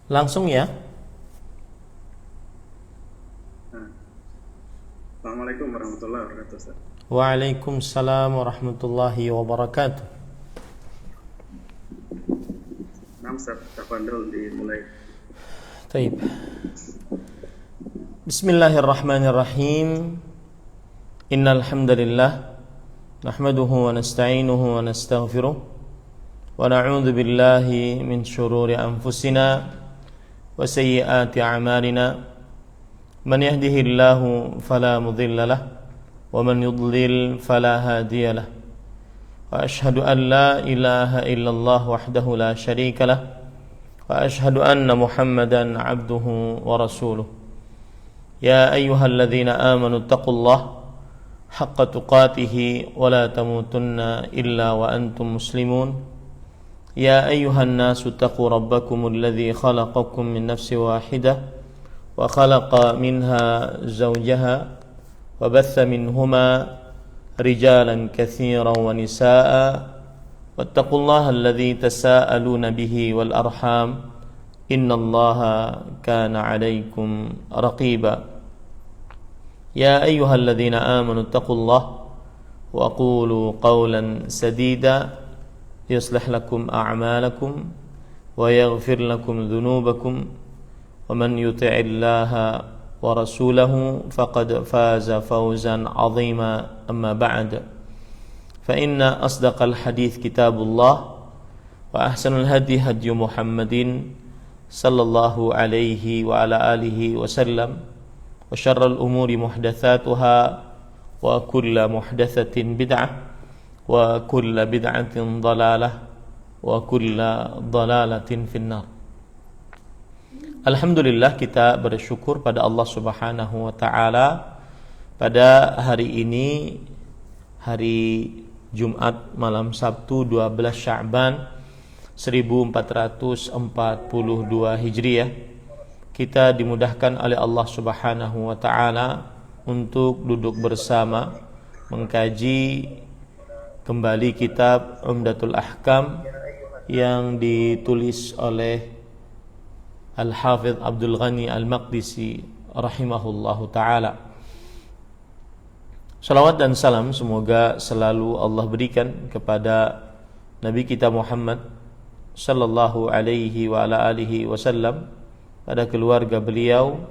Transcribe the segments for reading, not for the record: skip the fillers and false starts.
Langsung ya. Nah, Assalamualaikum warahmatullahi wabarakatuh, Ustaz. Waalaikumsalam warahmatullahi wabarakatuh. Nam Ustaz, tafadhol dimulai. Taib. Bismillahirrahmanirrahim. Innal hamdalillah nahmaduhu wa nasta'inuhu wa nastaghfiruh wa na'udzu billahi min shururi anfusina wa sayyiati a'malina. Man yahdihillahu fala mudilla lahu wa man yudlil fala hadiya lahu. Wa ashhadu an la ilaha illallah wahdahu la syarika lahu wa ashhadu anna Muhammadan abduhu wa rasuluh. Ya ayyuhalladzina amanu taqullaha haqqa tuqatih wa la tamutunna illa wa antum muslimun. Ya ayyuhan nasu taqu rabbakumul ladzi khalaqakum min nafsin wahidah wa khalaqa minha zawjaha wa batha minhuma rijalan katsiran wa nisaa'a wattaqullaha alladzi tasaaluna bihi wal arham innallaha kana 'alaikum raqiba. Ya ayyuhalladzina amanu taqullaha wa qulu qawlan sadida yuslih lakum a'malakum wa yaghfir lakum dhunubakum wa man yuti'illaha wa rasulahu faqad faza fawzan 'azima. Amma ba'd, fa inna asdaqal hadits kitabullah wa ahsanul hadi hadi Muhammadin sallallahu alaihi wa ala alihi wa sallam wa syarrul umuri muhdatsatuha wa kullu muhdatsatin bid'ah wa kullu bid'atin dhalalah wa kullu dhalalatin finnar. Alhamdulillah, kita bersyukur pada Allah Subhanahu wa taala pada hari ini, hari Jumat malam Sabtu 12 Sya'ban 1442 Hijriah, kita dimudahkan oleh Allah Subhanahu wa taala untuk duduk bersama mengkaji kembali kitab Umdatul Ahkam yang ditulis oleh Al-Hafidh Abdul Ghani Al-Maqdisi rahimahullahu taala. Salawat dan salam semoga selalu Allah berikan kepada Nabi kita Muhammad sallallahu alaihi wa ala alihi wasallam, pada keluarga beliau,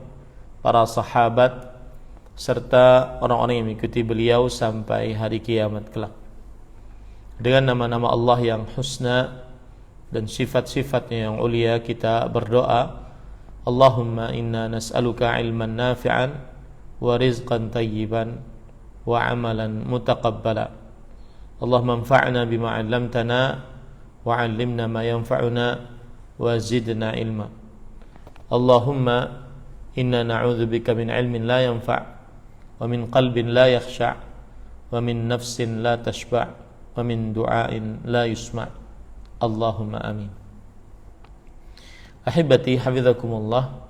para sahabat, serta orang-orang yang mengikuti beliau sampai hari kiamat kelak. Dengan nama-nama Allah yang husna dan sifat-sifatnya yang ulia, kita berdoa, Allahumma inna nas'aluka ilman nafi'an wa rizqan tayyiban wa amalan mutaqabbala. Allahumma anfa'na bima 'allamtana wa 'allimna ma yanfa'una wa zidna ilma. Allahumma inna na'udzubika min ilmin la yanfa' wa min qalbin la yakhsha' wa min nafsin la tashba' wa min du'ain la yusma'. Allahumma amin. Ahibati hafizakumullah,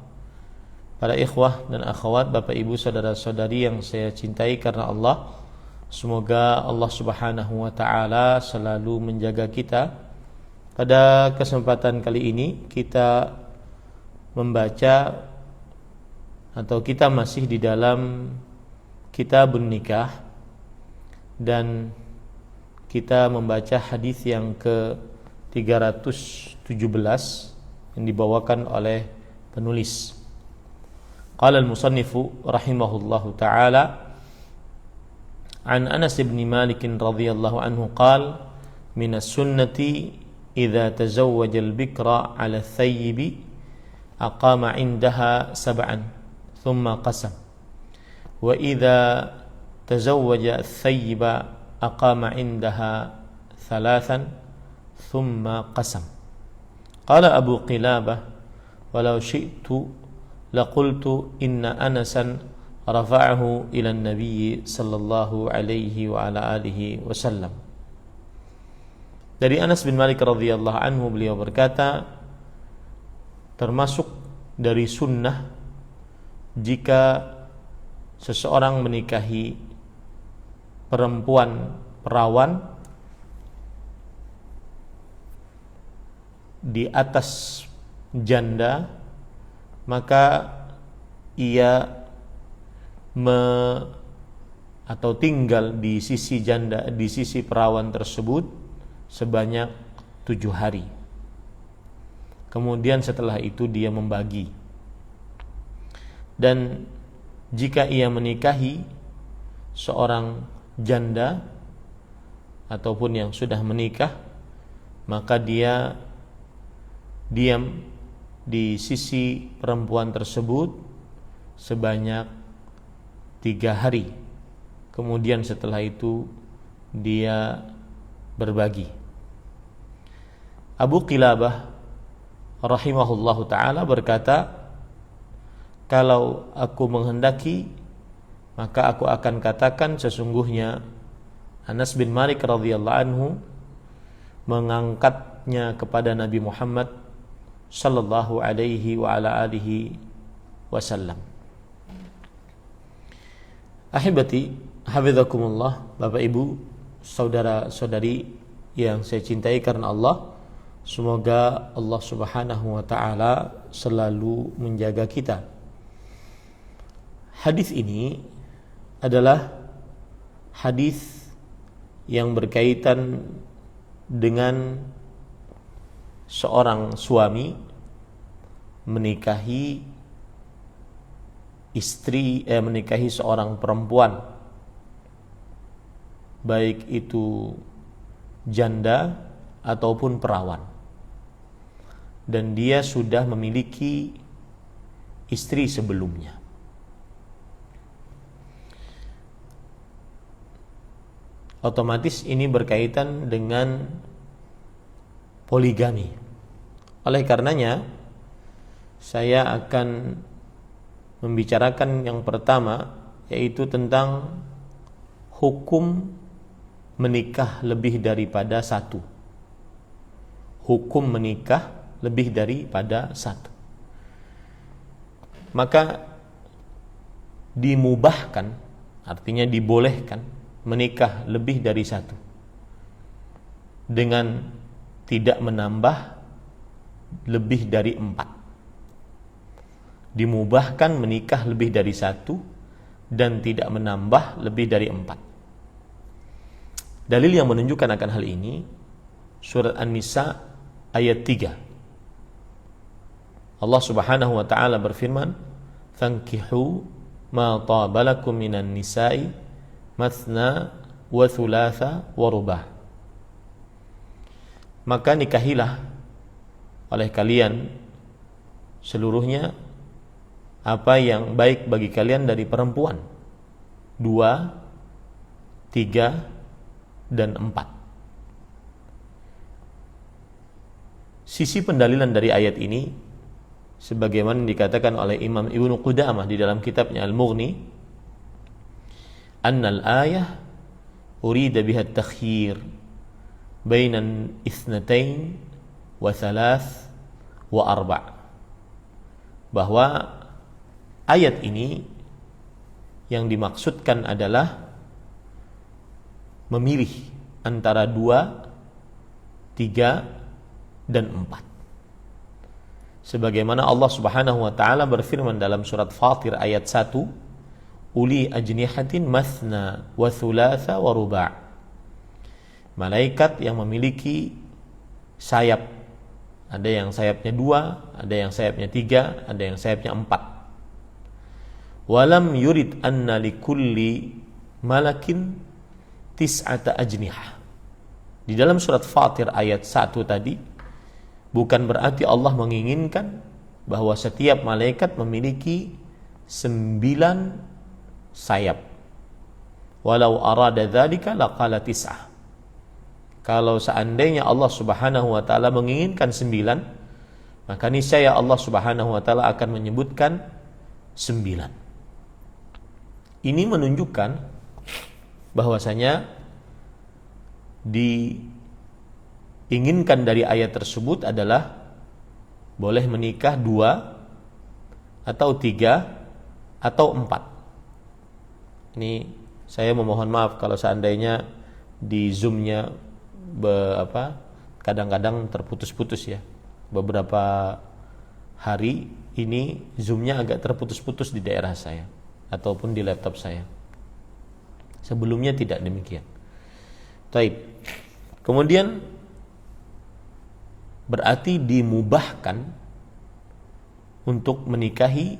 para ikhwah dan akhwat, bapak ibu saudara-saudari yang saya cintai karena Allah, semoga Allah Subhanahu wa taala selalu menjaga kita. Pada kesempatan kali ini kita membaca, atau kita masih di dalam Kitabun Nikah, dan kita membaca hadis yang ke-317 yang dibawakan oleh penulis. Qala al-musannifu rahimahullahu ta'ala an Anas bin Malik radhiyallahu anhu qala min as-sunnati idza tazawwaja al-bikra 'ala ath-thayyib aqama 'indaha sab'an thumma qasam wa idza tazawwaja ath-thayyiba aqama 'indaha thalathan thumma qasam. Qala Abu Qilabah walau syi'tu laqultu inna Anasan rafa'ahu ila an-nabiy sallallahu alaihi wa ala alihi wasallam. Dari Anas bin Malik radhiyallahu anhu, beliau berkata, termasuk dari sunnah jika seseorang menikahi perempuan perawan di atas janda, maka ia atau tinggal di sisi janda, di sisi perawan tersebut sebanyak 7 hari. Kemudian setelah itu dia membagi. Dan jika ia menikahi seorang janda ataupun yang sudah menikah, maka dia diam di sisi perempuan tersebut sebanyak 3 hari. Kemudian setelah itu dia berbagi. Abu Qilabah rahimahullahu ta'ala berkata, kalau aku menghendaki, maka aku akan katakan sesungguhnya Anas bin Malik radhiyallahu anhu mengangkatnya kepada Nabi Muhammad sallallahu alaihi wa ala alihi wasallam. Ahibati hafizakumullah, Bapak Ibu, saudara-saudari yang saya cintai karena Allah, semoga Allah Subhanahu wa taala selalu menjaga kita. Hadis ini adalah hadis yang berkaitan dengan seorang suami menikahi menikahi seorang perempuan, baik itu janda ataupun perawan, dan dia sudah memiliki istri sebelumnya. Otomatis ini berkaitan dengan poligami. Oleh karenanya, saya akan membicarakan yang pertama, yaitu tentang hukum menikah lebih daripada satu. Hukum menikah lebih daripada satu. Maka dimubahkan, artinya dibolehkan menikah lebih dari satu dengan tidak menambah lebih dari 4. Dimubahkan menikah lebih dari satu dan tidak menambah lebih dari 4. Dalil yang menunjukkan akan hal ini surat An-Nisa ayat 3. Allah Subhanahu wa taala berfirman, "Fankihu ma tabalakum minan nisa'i mathna wa thulatha wa rubah." Maka nikahilah oleh kalian seluruhnya apa yang baik bagi kalian dari perempuan, 2, 3, dan 4. Sisi pendalilan dari ayat ini sebagaimana dikatakan oleh Imam Ibnu Qudamah di dalam kitabnya Al-Mughni, annal ayah urida biha at-takhyir bainan itsnatain wa thalath wa arba', bahwa ayat ini yang dimaksudkan adalah memilih antara 2, 3, dan 4. Sebagaimana Allah Subhanahu wa taala berfirman dalam surat Fatir ayat 1, uli ajnihatin mathna wa thulatha wa ruba'. Malaikat yang memiliki sayap, ada yang sayapnya 2, ada yang sayapnya 3, ada yang sayapnya 4. Walam yurid anna likulli malakin tis'ata ajnihah. Di dalam surat Fatir ayat 1 tadi, bukan berarti Allah menginginkan bahwa setiap malaikat memiliki 9 sayap. Walau arada dzalika laqala tis'ah. Kalau seandainya Allah Subhanahu wa taala menginginkan 9, maka niscaya Allah Subhanahu wa taala akan menyebutkan 9. Ini menunjukkan bahwasanya diinginkan dari ayat tersebut adalah boleh menikah 2 atau 3 atau 4. Ini saya memohon maaf kalau seandainya di Zoom-nya kadang-kadang terputus-putus ya. Beberapa hari ini Zoom-nya agak terputus-putus di daerah saya ataupun di laptop saya. Sebelumnya tidak demikian. Taib. Kemudian berarti dimubahkan untuk menikahi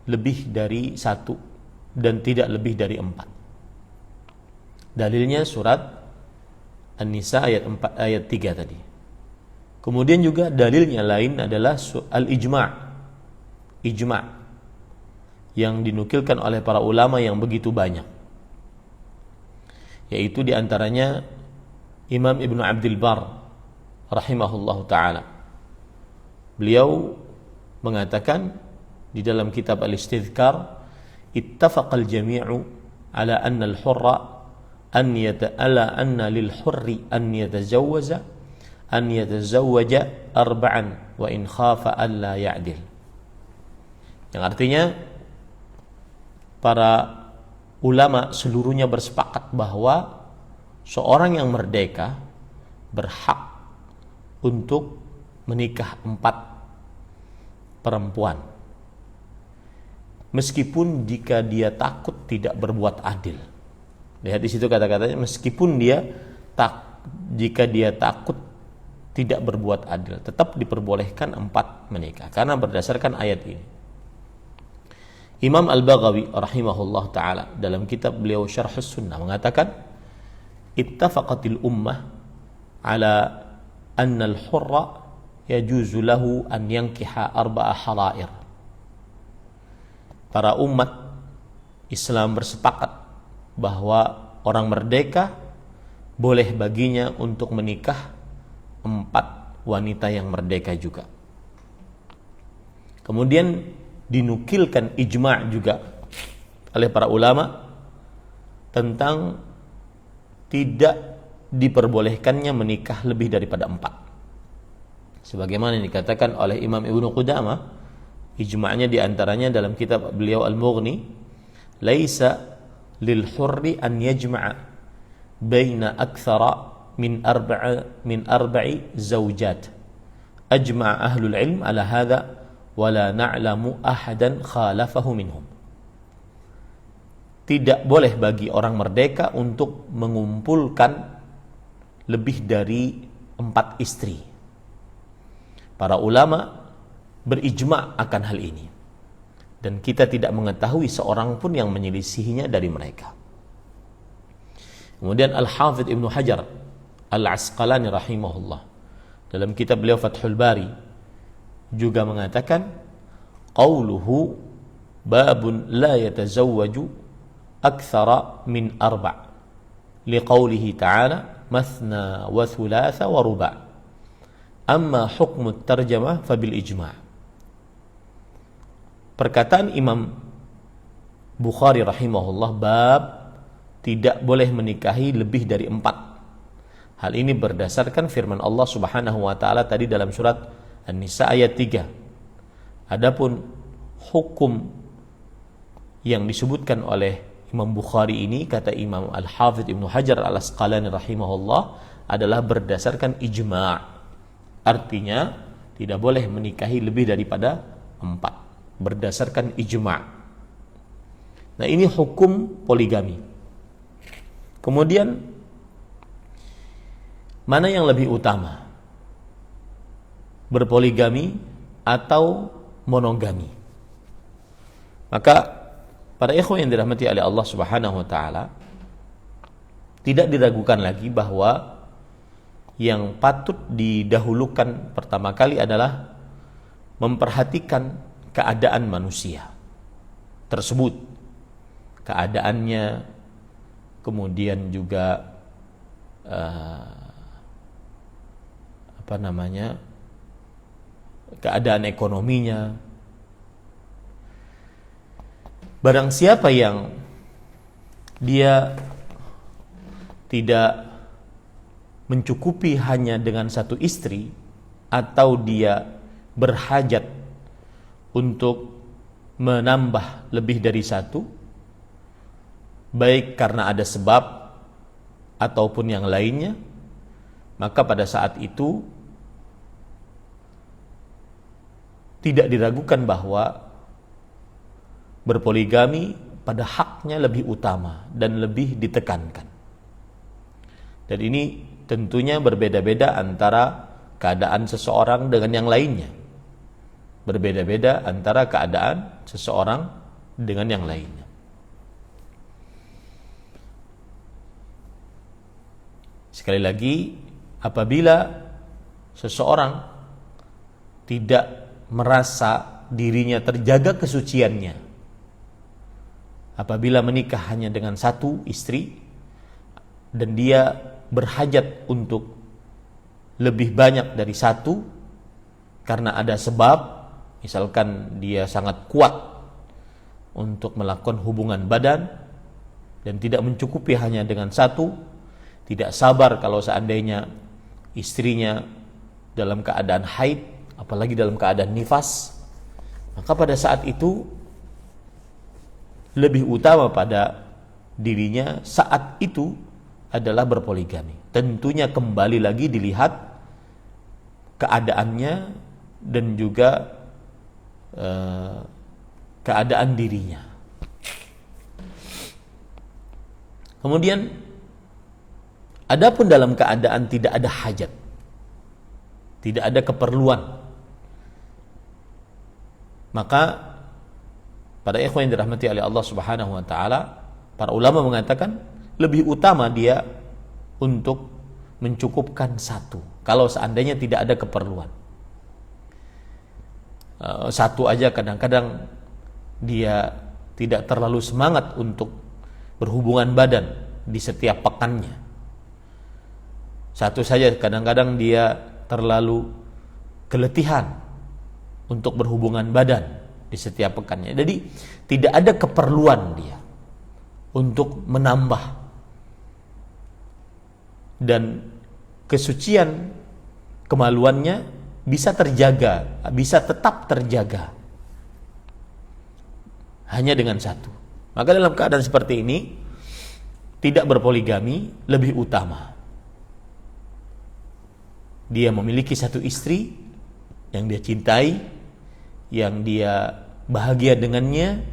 lebih dari satu dan tidak lebih dari 4. Dalilnya surat An-Nisa ayat 3 tadi. Kemudian juga dalilnya lain adalah ijma' yang dinukilkan oleh para ulama yang begitu banyak, yaitu diantaranya Imam Ibnu Abdul Bar rahimahullahu ta'ala. Beliau mengatakan di dalam kitab Al-Istidhkar, ittafaqal jami'u ala anna al-hurra anna lil hurri an yatazawwaja arba'an wa in khafa alla ya'dil. Yang artinya para ulama seluruhnya bersepakat bahwa seorang yang merdeka berhak untuk menikah 4 perempuan, meskipun jika dia takut tidak berbuat adil. Lihat di situ kata-katanya, meskipun jika dia takut tidak berbuat adil, tetap diperbolehkan 4 menikah, karena berdasarkan ayat ini. Imam Al-Baghawi rahimahullah ta'ala dalam kitab beliau Syarhus Sunnah mengatakan, ittafaqatil ummah ala anna al-hurra yajuzu lahu an yankiha 4 halair. Para umat Islam bersepakat bahwa orang merdeka boleh baginya untuk menikah 4 wanita yang merdeka juga. Kemudian dinukilkan ijma' juga oleh para ulama tentang tidak diperbolehkannya menikah lebih daripada 4. Sebagaimana dikatakan oleh Imam Ibnu Qudamah, ijma'nya diantaranya dalam kitab beliau Al-Mughni, laisa lil hurri an yajma'a baina aktsara min arba'i zawjat. Ajma'a ahlul ilm ala hadha wa la na'lamu ahadan khalafahu minhum. Tidak boleh bagi orang merdeka untuk mengumpulkan lebih dari 4 istri. Para ulama berijma' akan hal ini, dan kita tidak mengetahui seorang pun yang menyelisihinya dari mereka. Kemudian Al-Hafidh Ibnu Hajar Al-Asqalani rahimahullah dalam kitab beliau Fathul Bari juga mengatakan, qauluhu babun la yatazawwaju aktsara min 4 liqaulihi ta'ala mathna wa thulatha wa ruba'. Amma hukmu tarjamah fabil ijma'. Perkataan Imam Bukhari rahimahullah bab tidak boleh menikahi lebih dari 4. Hal ini berdasarkan firman Allah Subhanahu wa taala tadi dalam surat An-Nisa ayat 3. Adapun hukum yang disebutkan oleh Imam Bukhari ini, kata Imam Al-Hafidh Ibnu Hajar Al-Asqalani rahimahullah, adalah berdasarkan ijma'. Artinya tidak boleh menikahi lebih daripada 4 berdasarkan ijma'. Nah, ini hukum poligami. Kemudian mana yang lebih utama? Berpoligami atau monogami? Maka para ikhwan yang dirahmati oleh Allah Subhanahu wa taala, tidak diragukan lagi bahwa yang patut didahulukan pertama kali adalah memperhatikan keadaan manusia tersebut, keadaannya, kemudian juga keadaan ekonominya. Barang siapa yang dia tidak mencukupi hanya dengan 1 istri, atau dia berhajat untuk menambah lebih dari 1, baik karena ada sebab ataupun yang lainnya, maka pada saat itu tidak diragukan bahwa berpoligami pada haknya lebih utama dan lebih ditekankan. Dan ini tentunya berbeda-beda antara keadaan seseorang dengan yang lainnya. Berbeda-beda antara keadaan seseorang dengan yang lainnya. Sekali lagi, apabila seseorang tidak merasa dirinya terjaga kesuciannya, apabila menikah hanya dengan satu istri dan dia berhajat untuk lebih banyak dari satu karena ada sebab, misalkan dia sangat kuat untuk melakukan hubungan badan dan tidak mencukupi hanya dengan satu, tidak sabar kalau seandainya istrinya dalam keadaan haid, apalagi dalam keadaan nifas, maka pada saat itu lebih utama pada dirinya saat itu adalah berpoligami. Tentunya kembali lagi dilihat keadaannya dan juga keadaan dirinya. Kemudian adapun dalam keadaan tidak ada hajat, tidak ada keperluan, maka para ikhwan yang dirahmati oleh Allah Subhanahu wa taala, para ulama mengatakan lebih utama dia untuk mencukupkan satu kalau seandainya tidak ada keperluan. Satu aja kadang-kadang dia tidak terlalu semangat untuk berhubungan badan di setiap pekannya. Satu saja kadang-kadang dia terlalu keletihan untuk berhubungan badan di setiap pekannya. Jadi tidak ada keperluan dia untuk menambah, dan kesucian kemaluannya bisa terjaga, bisa tetap terjaga hanya dengan satu. Maka dalam keadaan seperti ini tidak berpoligami lebih utama. Dia memiliki satu istri yang dia cintai, yang dia bahagia dengannya,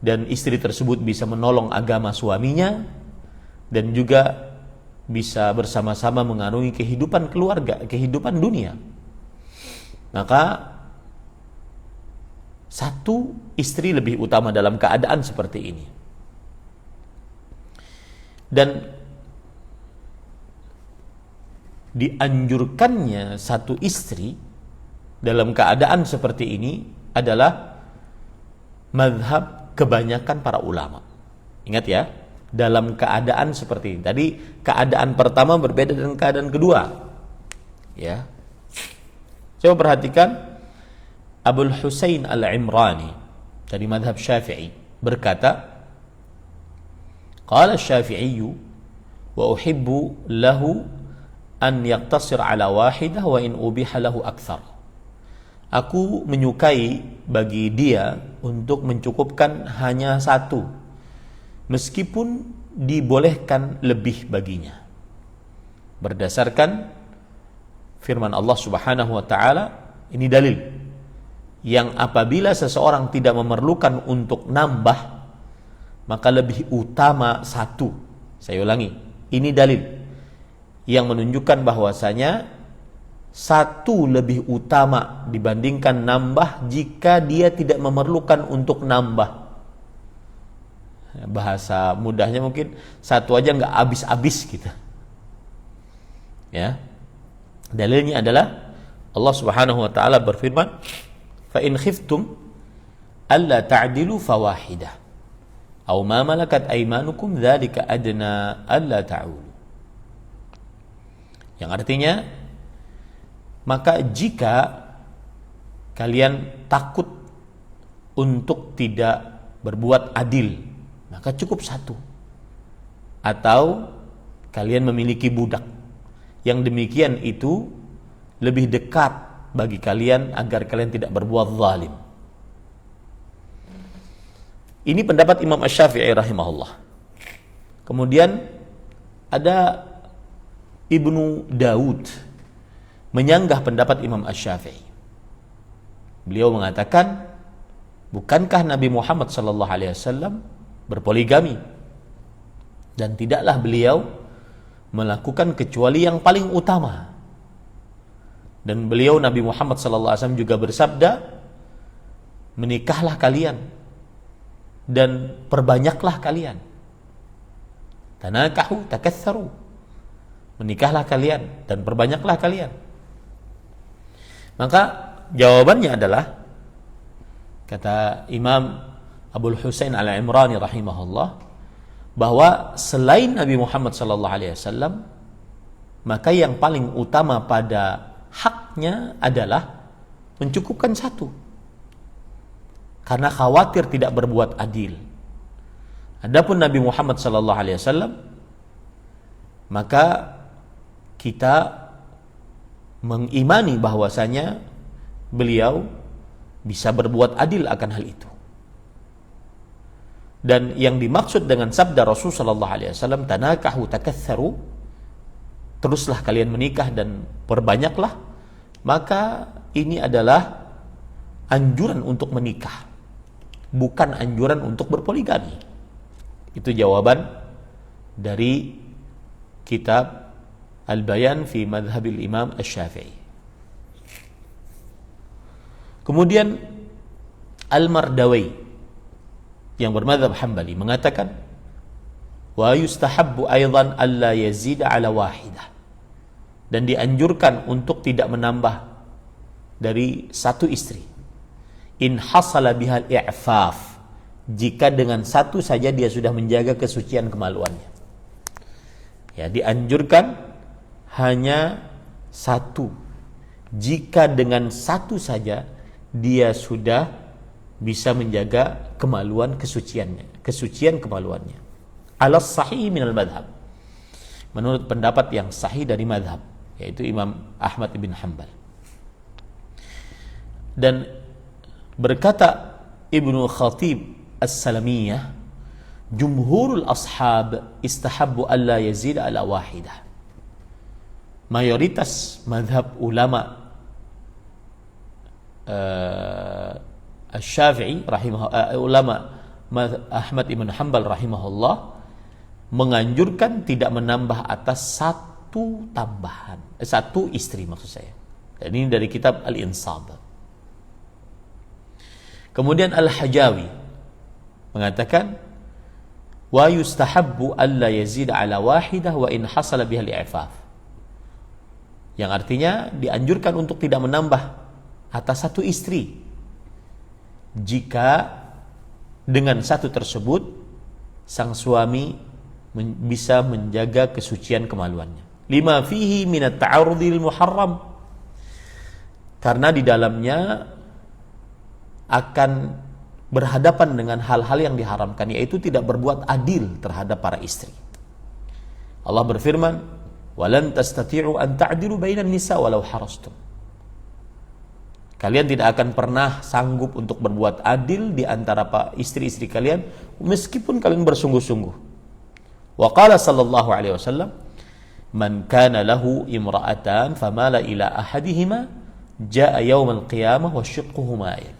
dan istri tersebut bisa menolong agama suaminya dan juga bisa bersama-sama mengarungi kehidupan keluarga, kehidupan dunia. Maka satu istri lebih utama dalam keadaan seperti ini. Dan dianjurkannya satu istri dalam keadaan seperti ini adalah mazhab kebanyakan para ulama. Ingat ya, dalam keadaan seperti ini. Tadi keadaan pertama berbeda dengan keadaan kedua. Ya. Coba perhatikan Abul Husain Al-Imrani dari mazhab Syafi'i berkata, qala Syafi'i wa uhibbu lahu an yaqtasir ala wahidah wa in ubiha lahu akthar. Aku menyukai bagi dia untuk mencukupkan hanya satu, meskipun dibolehkan lebih baginya. Berdasarkan firman Allah Subhanahu wa taala, ini dalil yang apabila seseorang tidak memerlukan untuk nambah, maka lebih utama satu. Saya ulangi, ini dalil yang menunjukkan bahwasanya satu lebih utama dibandingkan nambah jika dia tidak memerlukan untuk nambah. Bahasa mudahnya mungkin satu aja nggak habis-habis gitu. Ya. Dalilnya adalah Allah Subhanahu wa taala berfirman, "Fa in khiftum alla ta'dilu fawahidah aw ma malakat aymanukum dzalika adna alla ta'ulu." Yang artinya, maka jika kalian takut untuk tidak berbuat adil, maka cukup satu. Atau kalian memiliki budak, yang demikian itu lebih dekat bagi kalian agar kalian tidak berbuat zalim. Ini pendapat Imam Asy-Syafi'i rahimahullah. Kemudian ada Ibnu Daud menyanggah pendapat Imam Asy-Syafi'i. Beliau mengatakan, bukankah Nabi Muhammad sallallahu alaihi wasallam berpoligami? Dan tidaklah beliau melakukan kecuali yang paling utama. Dan beliau Nabi Muhammad sallallahu alaihi wasallam juga bersabda, menikahlah kalian dan perbanyaklah kalian. Tanakahu takatsaru. Menikahlah kalian dan perbanyaklah kalian. Maka jawabannya adalah, kata Imam Abul Husain Al-Imrani rahimahullah, bahwa selain Nabi Muhammad sallallahu alaihi wasallam, maka yang paling utama pada haknya adalah mencukupkan satu, karena khawatir tidak berbuat adil. Adapun Nabi Muhammad sallallahu alaihi wasallam, maka kita mengimani bahwasanya beliau bisa berbuat adil akan hal itu. Dan yang dimaksud dengan sabda Rasul sallallahu alaihi wasallam, tanakahu takatsaru, teruslah kalian menikah dan perbanyaklah, maka ini adalah anjuran untuk menikah, bukan anjuran untuk berpoligami. Itu jawaban dari kitab Al-Bayan fi Madhabil Imam Asy-Syafi'i. Kemudian Al-Mardawi yang bermadzhab Hambali mengatakan, wa yustahabbu aidan alla yazida ala wahidah, dan dianjurkan untuk tidak menambah dari satu istri. In hasala bihal i'faf, jika dengan satu saja dia sudah menjaga kesucian kemaluannya. Ya, dianjurkan hanya satu. Jika dengan satu saja dia sudah bisa menjaga kemaluan kesuciannya, kesucian kemaluannya. Alas sahih minal madhab, menurut pendapat yang sahih dari madhab, yaitu Imam Ahmad ibn Hanbal. Dan berkata Ibnu Khatib As-Salamiyah, jumhurul ashab istahabbu alla yazid ala wahidah. Mayoritas madhab ulama Asy-Syafi'i ulama Ahmad ibn Hanbal rahimahullah menganjurkan tidak menambah atas satu tambahan, satu istri maksud saya. Dan ini dari kitab Al-Insab. Kemudian Al-Hajawi mengatakan, wa yustahabbu alla yazid ala wahidah wa in hasala biha al-i'faf, yang artinya dianjurkan untuk tidak menambah atas satu istri jika dengan satu tersebut sang suami bisa menjaga kesucian kemaluannya. Lima fihi minat ta'arudil muharram, karena di dalamnya akan berhadapan dengan hal-hal yang diharamkan, yaitu tidak berbuat adil terhadap para istri. Allah berfirman, walan tastati'u an ta'dilu bainan nisa walau harastum. Kalian tidak akan pernah sanggup untuk berbuat adil di antara istri-istri kalian meskipun kalian bersungguh-sungguh. Wa qala sallallahu alaihi wasallam, man kana lahu imra'atan famala ila ahadihima jaa yaumal qiyamah wa shiqquhu ma'il.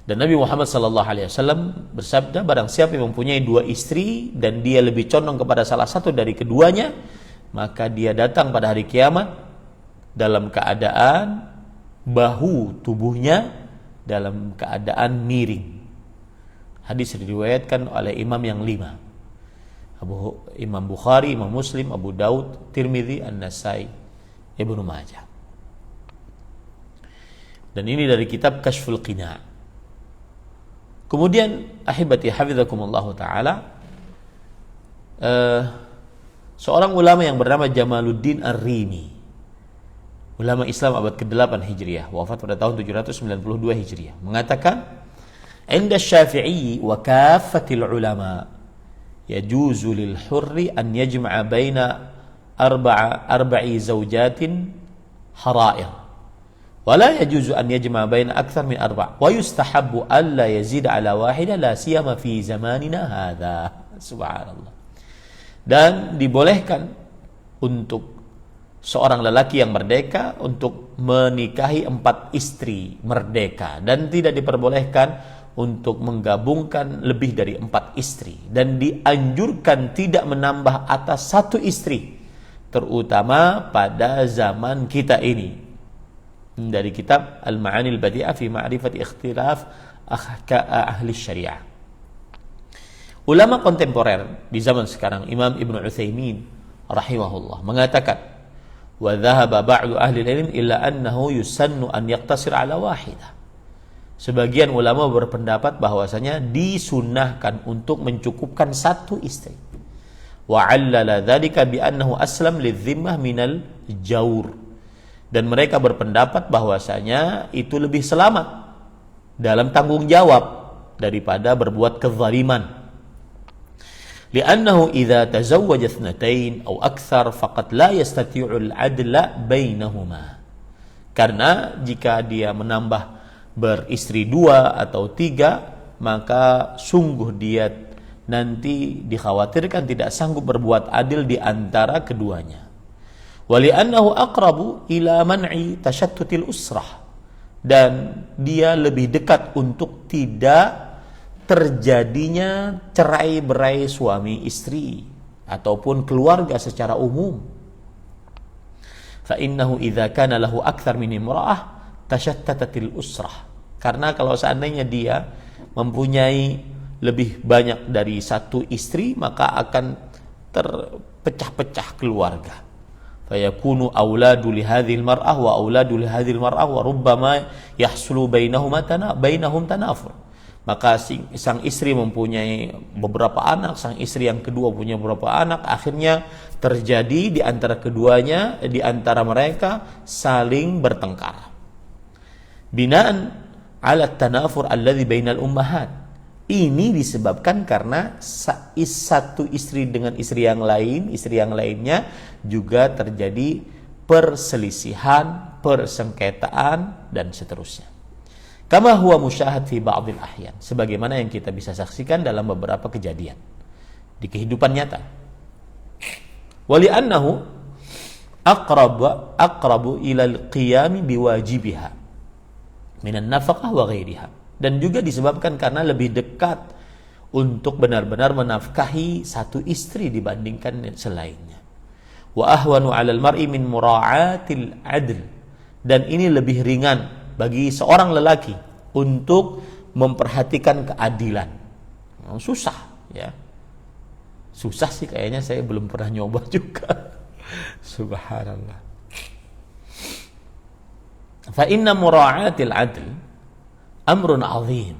Dan Nabi Muhammad sallallahu alaihi wasallam bersabda, barang siapa yang mempunyai dua istri dan dia lebih condong kepada salah satu dari keduanya, maka dia datang pada hari kiamat dalam keadaan bahu tubuhnya dalam keadaan miring. Hadis diriwayatkan oleh imam yang 5, Imam Bukhari, Imam Muslim, Abu Daud, Tirmidzi, An-Nasai, Ibnu Majah. Dan ini dari kitab Kashful Qina'. Kemudian ahibati hafizakumullah ta'ala, seorang ulama yang bernama Jamaluddin Ar-Rimi, ulama Islam abad ke-8 Hijriah, wafat pada tahun 792 Hijriah, mengatakan, inda Syafi'i wa kaffatil ulama yajuzu lil hurri an yajma'a baina arba'i zawjatin hara'ir wa la yajuzu an yajma'a baina akthar min arba' wa yustahabbu alla yazida ala wahidah la siyama fi zamanina hadha. Subhanallah. Dan dibolehkan untuk seorang lelaki yang merdeka untuk menikahi 4 istri merdeka, dan tidak diperbolehkan untuk menggabungkan lebih dari 4 istri, dan dianjurkan tidak menambah atas 1 istri, terutama pada zaman kita ini. Dari kitab Al-Ma'anil Badi'ah fi Ma'rifat Ikhtilaf Ahli Syariah. Ulama kontemporer di zaman sekarang, Imam Ibnu Utsaimin rahimahullah mengatakan, wa dhahaba ba'du ahli ilm illa annahu yusannu an yaqtasir ala wahidah. Sebagian ulama berpendapat bahwasanya disunnahkan untuk mencukupkan 1 istri. Wa 'allala dzalika bi annahu aslam lidh-dhimmah minal jawr. Dan mereka berpendapat bahwasanya itu lebih selamat dalam tanggung jawab daripada berbuat kezaliman. Li'annahu idza tazawwaja ithnatain aw akthar faqad la yastati'u al-'adla bainahuma. Karena jika dia menambah beristri 2 atau 3, maka sungguh dia nanti dikhawatirkan tidak sanggup berbuat adil di antara keduanya. Wa li'annahu aqrabu ila man'i tashattutil usrah. Dan dia lebih dekat untuk tidak terjadinya cerai-berai suami istri ataupun keluarga secara umum. Fa innahu idza kana lahu akthar min imra'ah tashattatatil usrah. Karena kalau seandainya dia mempunyai lebih banyak dari 1 istri, maka akan terpecah-pecah keluarga. Fayakunu auladu li hadhil mar'ah wa auladu li hadhil mar'ah wa rubbama yahsulu bainahum tanafur. Maka sang istri mempunyai beberapa anak, sang istri yang kedua punya beberapa anak, akhirnya terjadi di antara keduanya, di antara mereka saling bertengkar. Binaan ala tanafur alladhi bainal ummahat. Ini disebabkan karena 1 istri dengan istri yang lain, istri yang lainnya juga terjadi perselisihan, persengketaan, dan seterusnya. Kama huwa musyahad fi ba'dil ahyan, sebagaimana yang kita bisa saksikan dalam beberapa kejadian di kehidupan nyata. Wali annahu aqrabu ila al-qiyam biwajibiha minan nafaqah wa ghairiha. Dan juga disebabkan karena lebih dekat untuk benar-benar menafkahi 1 istri dibandingkan selainnya. Wa ahwanu 'alal mar'i min mura'atil 'adl. Dan ini lebih ringan bagi seorang lelaki untuk memperhatikan keadilan. Susah ya. Susah sih kayaknya, saya belum pernah nyoba juga. Subhanallah. Fa inna mura'atil 'adl amrun 'azim.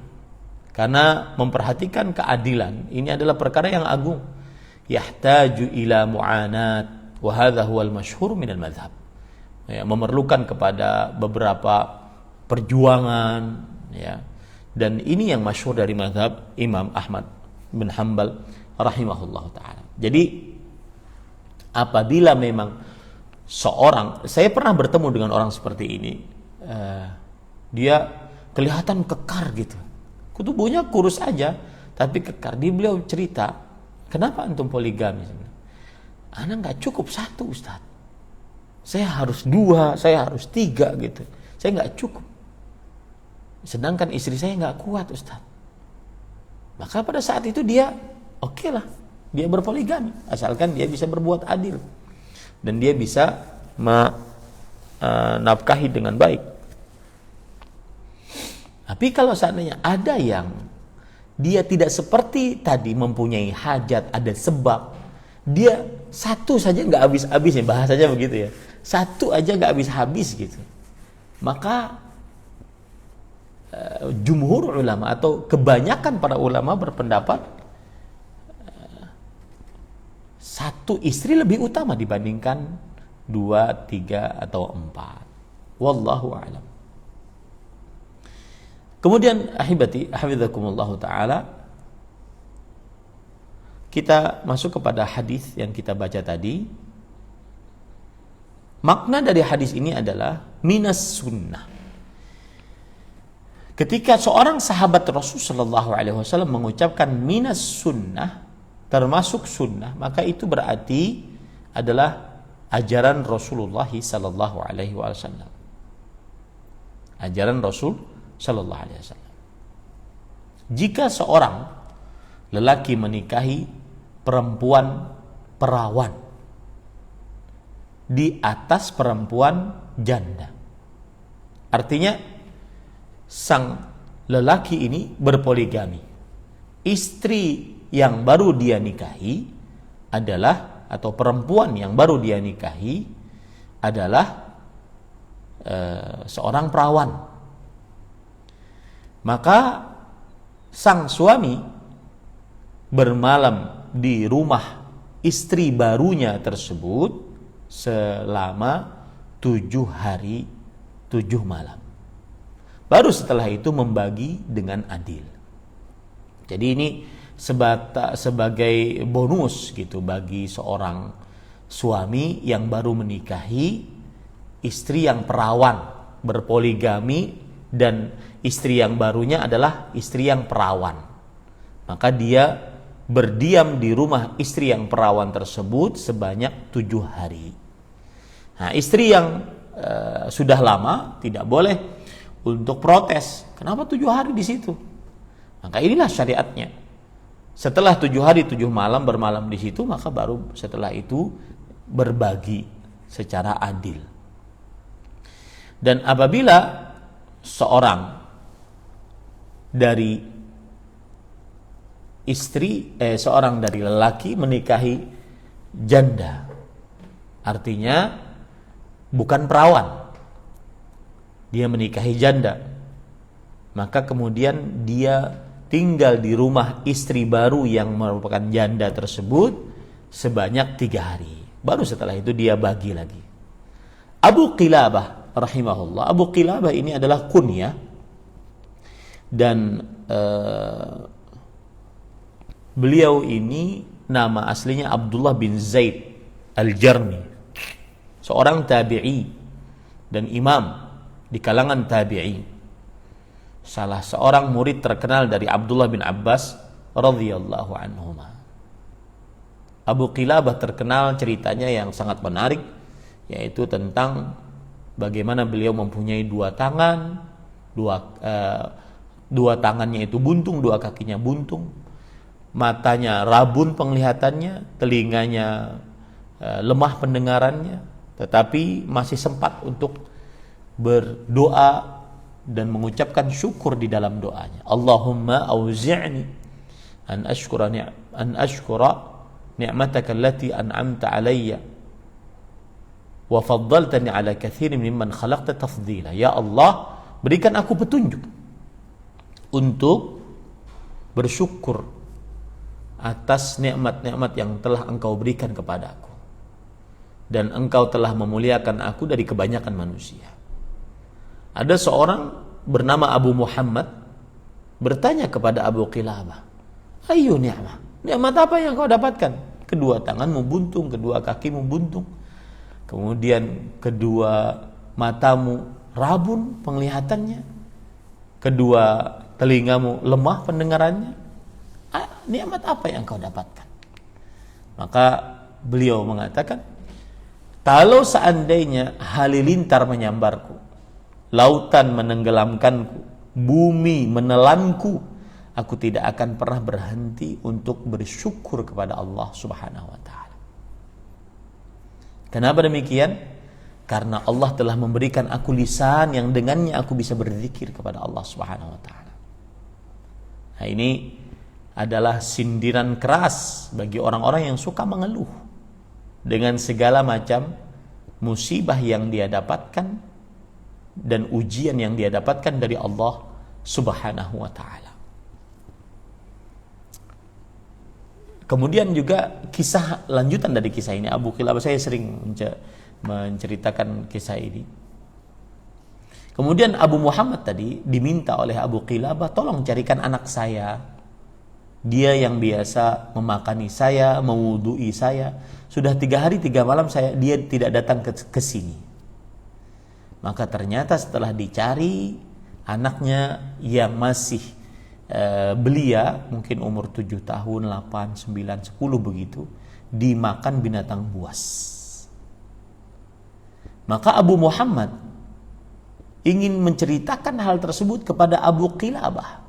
Karena memperhatikan keadilan ini adalah perkara yang agung. Yahtaju ila mu'anat wa hadha huwal masyhur minal madhhab. Ya, memerlukan kepada beberapa perjuangan ya. Dan ini yang masyhur dari mazhab Imam Ahmad bin Hanbal rahimahullah taala. Jadi apabila memang seorang, saya pernah bertemu dengan orang seperti ini, dia kelihatan kekar gitu, tubuhnya kurus aja tapi kekar. Beliau cerita, kenapa antum poligami? Anak nggak cukup 1 Ustaz, saya harus 2, saya harus 3 gitu, saya nggak cukup. Sedangkan istri saya nggak kuat Ustaz. Maka pada saat itu dia oke lah, dia berpoligami asalkan dia bisa berbuat adil dan dia bisa menafkahi dengan baik. Tapi kalau seandainya ada yang dia tidak seperti tadi, mempunyai hajat, ada sebab, dia 1 saja nggak habis-habisnya, bahasanya begitu ya, 1 aja nggak habis-habis gitu, maka jumhur ulama atau kebanyakan para ulama berpendapat 1 istri lebih utama dibandingkan 2, 3 atau 4. Wallahu a'lam. Kemudian ahibati hafizakumullah taala, kita masuk kepada hadis yang kita baca tadi. Makna dari hadis ini adalah minas sunnah. Ketika seorang sahabat Rasul sallallahu alaihi wasallam mengucapkan minas sunnah, termasuk sunnah, maka itu berarti adalah ajaran Rasulullah sallallahu alaihi wasallam. Ajaran Rasul sallallahu alaihi wasallam. Jika seorang lelaki menikahi perempuan perawan di atas perempuan janda, artinya sang lelaki ini berpoligami. Istri yang baru dia nikahi adalah, atau perempuan yang baru dia nikahi adalah seorang perawan. Maka sang suami bermalam di rumah istri barunya tersebut selama 7 hari 7 malam. Baru setelah itu membagi dengan adil. Jadi ini sebagai bonus gitu bagi seorang suami yang baru menikahi istri yang perawan, berpoligami, dan istri yang barunya adalah istri yang perawan. Maka dia berdiam di rumah istri yang perawan tersebut sebanyak 7 hari. Nah, istri yang sudah lama tidak boleh untuk protes. Kenapa 7 hari di situ? Maka inilah syariatnya. Setelah 7 hari 7 malam bermalam di situ, maka baru setelah itu berbagi secara adil. Dan apabila seorang dari seorang dari lelaki menikahi janda, artinya bukan perawan, dia menikahi janda, maka kemudian dia tinggal di rumah istri baru yang merupakan janda tersebut sebanyak 3 hari. Baru setelah itu dia bagi lagi. Abu Qilabah rahimahullah, Abu Qilabah ini adalah kunyah, dan beliau ini nama aslinya Abdullah bin Zaid Al-Jarmi, seorang tabi'i dan imam di kalangan tabi'i, salah seorang murid terkenal dari Abdullah bin Abbas radhiyallahu anhuma. Abu Qilabah terkenal ceritanya yang sangat menarik, yaitu tentang bagaimana beliau mempunyai 2 tangan, dua tangannya itu buntung, 2 kakinya buntung, matanya rabun penglihatannya, telinganya lemah pendengarannya, tetapi masih sempat untuk berdoa dan mengucapkan syukur di dalam doanya. Allahumma auzi'ni an ashkura ni'mataka allati an'amta alayya wa faddaltani ala katsirin mimman khalaqta tafdila. Ya Allah, berikan aku petunjuk untuk bersyukur atas nikmat-nikmat yang telah Engkau berikan kepadaku, dan Engkau telah memuliakan aku dari kebanyakan manusia. Ada seorang bernama Abu Muhammad bertanya kepada Abu Qilabah, "Ayyu ni'mah? Nikmat apa yang kau dapatkan? Kedua tanganmu buntung, kedua kakimu buntung, kemudian kedua matamu rabun penglihatannya, kedua telingamu lemah pendengarannya. Nikmat apa yang kau dapatkan?" Maka beliau mengatakan, "Kalau seandainya halilintar menyambarku, lautan menenggelamkanku, bumi menelanku, aku tidak akan pernah berhenti untuk bersyukur kepada Allah Subhanahu wa ta'ala." Kenapa demikian? Karena Allah telah memberikan aku lisan yang dengannya aku bisa berzikir kepada Allah Subhanahu wa ta'ala. Nah, ini adalah sindiran keras bagi orang-orang yang suka mengeluh dengan segala macam musibah yang dia dapatkan dan ujian yang dia dapatkan dari Allah Subhanahu wa ta'ala. Kemudian juga kisah lanjutan dari kisah ini, Abu Qilabah, saya sering menceritakan kisah ini. Kemudian Abu Muhammad tadi diminta oleh Abu Qilabah, "Tolong carikan anak saya. Dia yang biasa memakani saya, mewudui saya. Sudah 3 hari 3 malam dia tidak datang ke sini." Maka ternyata setelah dicari, anaknya yang masih belia, mungkin umur 7 tahun, 8, 9, 10 begitu, dimakan binatang buas. Maka Abu Muhammad ingin menceritakan hal tersebut kepada Abu Qilabah.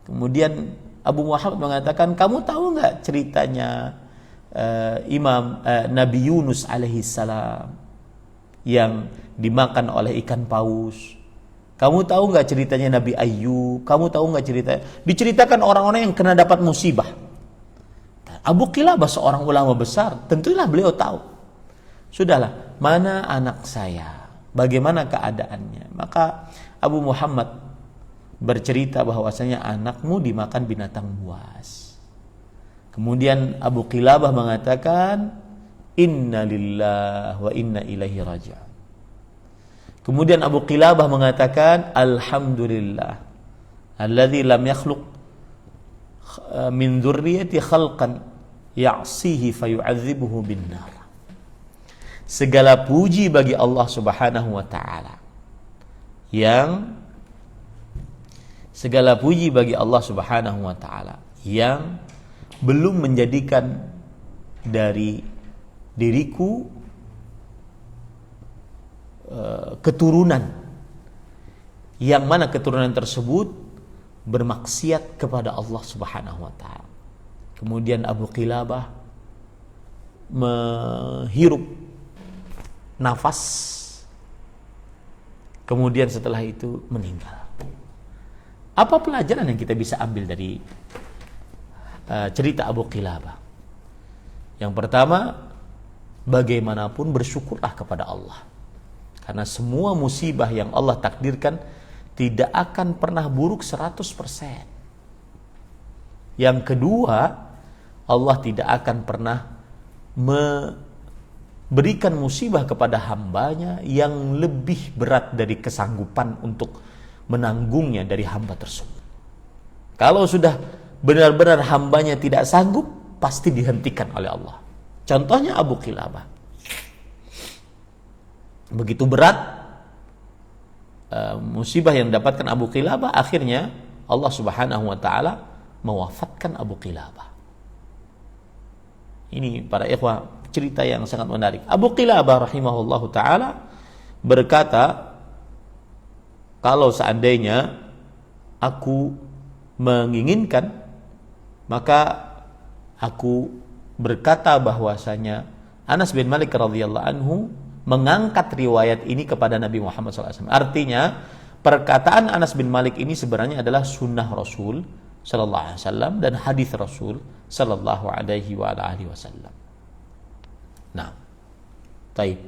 Kemudian Abu Muhammad mengatakan, kamu tahu nggak ceritanya Nabi Yunus alaihi salam yang dimakan oleh ikan paus? Kamu tahu nggak ceritanya Nabi Ayyub? Kamu tahu nggak diceritakan orang-orang yang kena dapat musibah. Abu Qilabah seorang ulama besar, tentulah beliau tahu. Sudahlah, mana anak saya? Bagaimana keadaannya? Maka Abu Muhammad bercerita bahwasanya anakmu dimakan binatang buas. Kemudian Abu Qilabah mengatakan, Inna lillahi wa inna ilaihi raji'un. Kemudian Abu Qilabah mengatakan, Alhamdulillah alladzi lam yakhluq min dzurriyyati khalqan ya'sihi fayu'adzibuhu bin nar. Segala puji bagi Allah Subhanahu wa taala. Segala puji bagi Allah Subhanahu wa taala yang belum menjadikan dari diriku keturunan yang mana keturunan tersebut bermaksiat kepada Allah Subhanahu wa taala. Kemudian Abu Qilabah menghirup nafas, kemudian setelah itu meninggal. Apa pelajaran yang kita bisa ambil dari cerita Abu Qilabah? Yang pertama, bagaimanapun bersyukurlah kepada Allah. Karena semua musibah yang Allah takdirkan tidak akan pernah buruk 100%. Yang kedua, Allah tidak akan pernah memberikan musibah kepada hambanya yang lebih berat dari kesanggupan untuk menanggungnya dari hamba tersebut. Kalau sudah benar-benar hambanya tidak sanggup, pasti dihentikan oleh Allah. Contohnya Abu Qilabah. Begitu berat musibah yang dapatkan Abu Qilabah, akhirnya Allah Subhanahu wa taala mewafatkan Abu Qilabah. Ini para ikhwah cerita yang sangat menarik. Abu Qilabah rahimahullahu taala berkata, kalau seandainya aku menginginkan, maka aku berkata bahwasanya Anas bin Malik radhiyallahu anhu mengangkat riwayat ini kepada Nabi Muhammad SAW. Artinya perkataan Anas bin Malik ini sebenarnya adalah sunnah Rasul Sallallahu Alaihi Wasallam dan hadis Rasul Sallallahu Alaihi Wasallam. Nah, taib.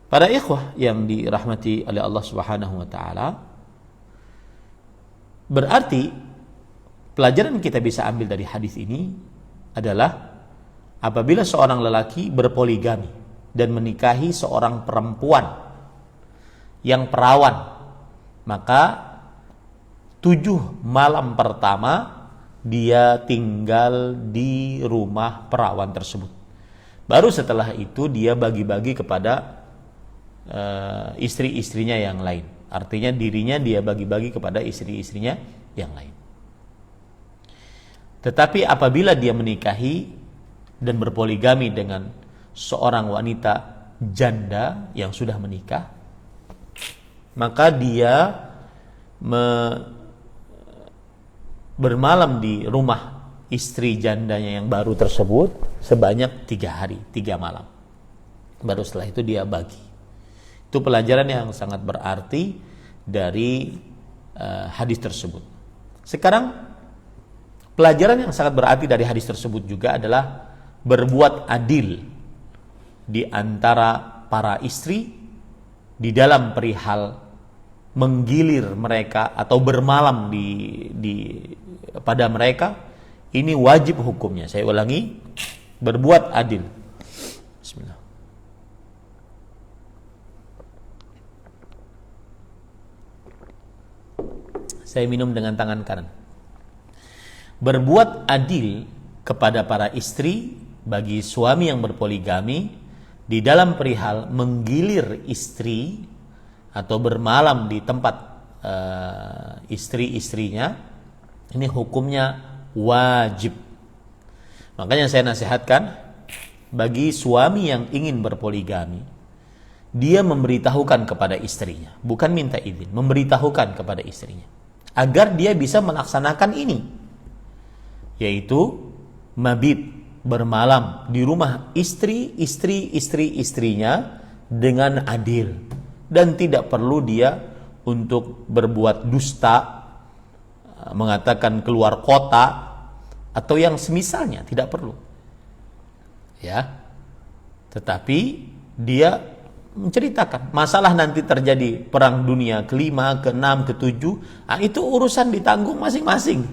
Para ikhwah yang dirahmati oleh Allah Subhanahu Wa Taala, berarti pelajaran yang kita bisa ambil dari hadis ini adalah apabila seorang lelaki berpoligami dan menikahi seorang perempuan yang perawan, maka 7 malam pertama dia tinggal di rumah perawan tersebut. Baru setelah itu dia bagi-bagi kepada istri-istrinya yang lain. Artinya dirinya dia bagi-bagi kepada istri-istrinya yang lain. Tetapi apabila dia menikahi dan berpoligami dengan seorang wanita janda yang sudah menikah, maka dia bermalam di rumah istri jandanya yang baru tersebut sebanyak 3 hari 3 malam. Baru setelah itu dia bagi. Itu pelajaran yang sangat berarti dari hadis tersebut. Sekarang pelajaran yang sangat berarti dari hadis tersebut juga adalah berbuat adil di antara para istri di dalam perihal menggilir mereka atau bermalam pada mereka. Ini wajib hukumnya. Saya ulangi, berbuat adil. Bismillah. Saya minum dengan tangan kanan. Berbuat adil kepada para istri bagi suami yang berpoligami di dalam perihal menggilir istri atau bermalam di tempat istri-istrinya, ini hukumnya wajib. Makanya saya nasihatkan bagi suami yang ingin berpoligami, dia memberitahukan kepada istrinya, bukan minta izin, memberitahukan kepada istrinya agar dia bisa melaksanakan ini, yaitu mabit, bermalam di rumah istrinya dengan adil, dan tidak perlu dia untuk berbuat dusta, mengatakan keluar kota atau yang semisalnya, tidak perlu. Ya. Tetapi dia menceritakan masalah nanti terjadi perang dunia ke-5, ke-6, ke-7, itu urusan ditanggung masing-masing.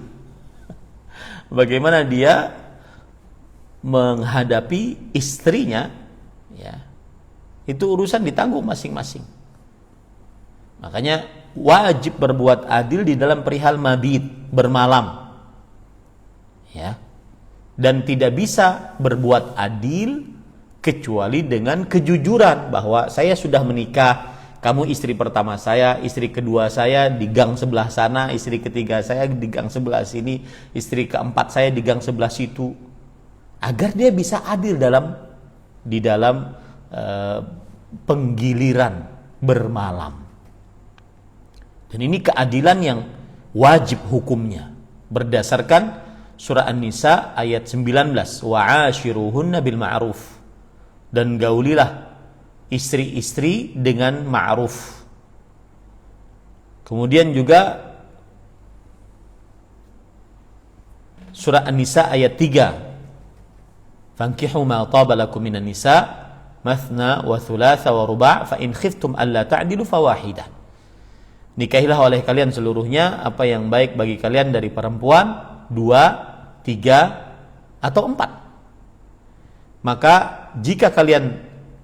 Bagaimana dia menghadapi istrinya, ya, itu urusan ditanggung masing-masing. Makanya wajib berbuat adil di dalam perihal mabit, bermalam, ya, dan tidak bisa berbuat adil kecuali dengan kejujuran bahwa saya sudah menikah, kamu istri pertama saya, istri kedua saya di gang sebelah sana, istri ketiga saya di gang sebelah sini, istri keempat saya di gang sebelah situ, agar dia bisa adil di dalam penggiliran bermalam. Dan ini keadilan yang wajib hukumnya berdasarkan surah An-Nisa ayat 19, wa'ashiruhunna bil ma'ruf, dan gaulilah istri-istri dengan ma'ruf. Kemudian juga surah An-Nisa ayat 3, fankihu ma taba lakum minan nisa mathna wa thulatha wa ruba' fa in khiftum alla ta'dilu fawahidah. Nikahilah oleh kalian seluruhnya apa yang baik bagi kalian dari perempuan, 2, 3, atau 4. Maka jika kalian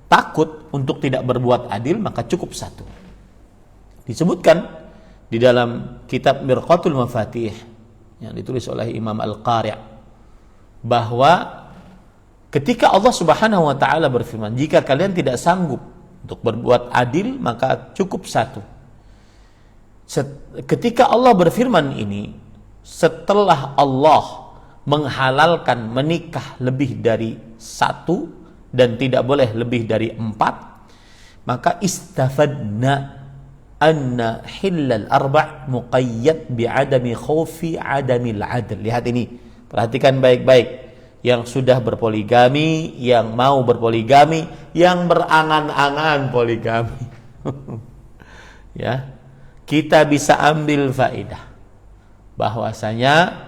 takut untuk tidak berbuat adil, maka cukup 1. Disebutkan di dalam kitab Mirqatul Mafatih yang ditulis oleh Imam Al-Qari' bahwa ketika Allah Subhanahu wa taala berfirman, jika kalian tidak sanggup untuk berbuat adil, maka cukup 1. Ketika Allah berfirman ini, setelah Allah menghalalkan menikah lebih dari 1 dan tidak boleh lebih dari 4, maka istafadna anna hillal arba' muqayyad bi'adami khawfi adamil adl. Lihat ini, perhatikan baik-baik. Yang sudah berpoligami, yang mau berpoligami, yang berangan-angan poligami. Ya, kita bisa ambil faedah bahwasanya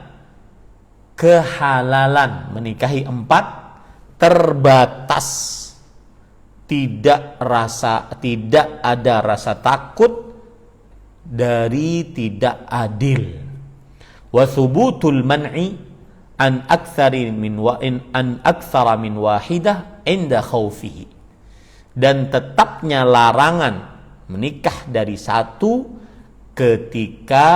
kehalalan menikahi 4 terbatas, tidak ada rasa takut dari tidak adil. Wa thubutul man'i an aktsara min wahidah inda khaufihi, dan tetapnya larangan menikah dari 1 ketika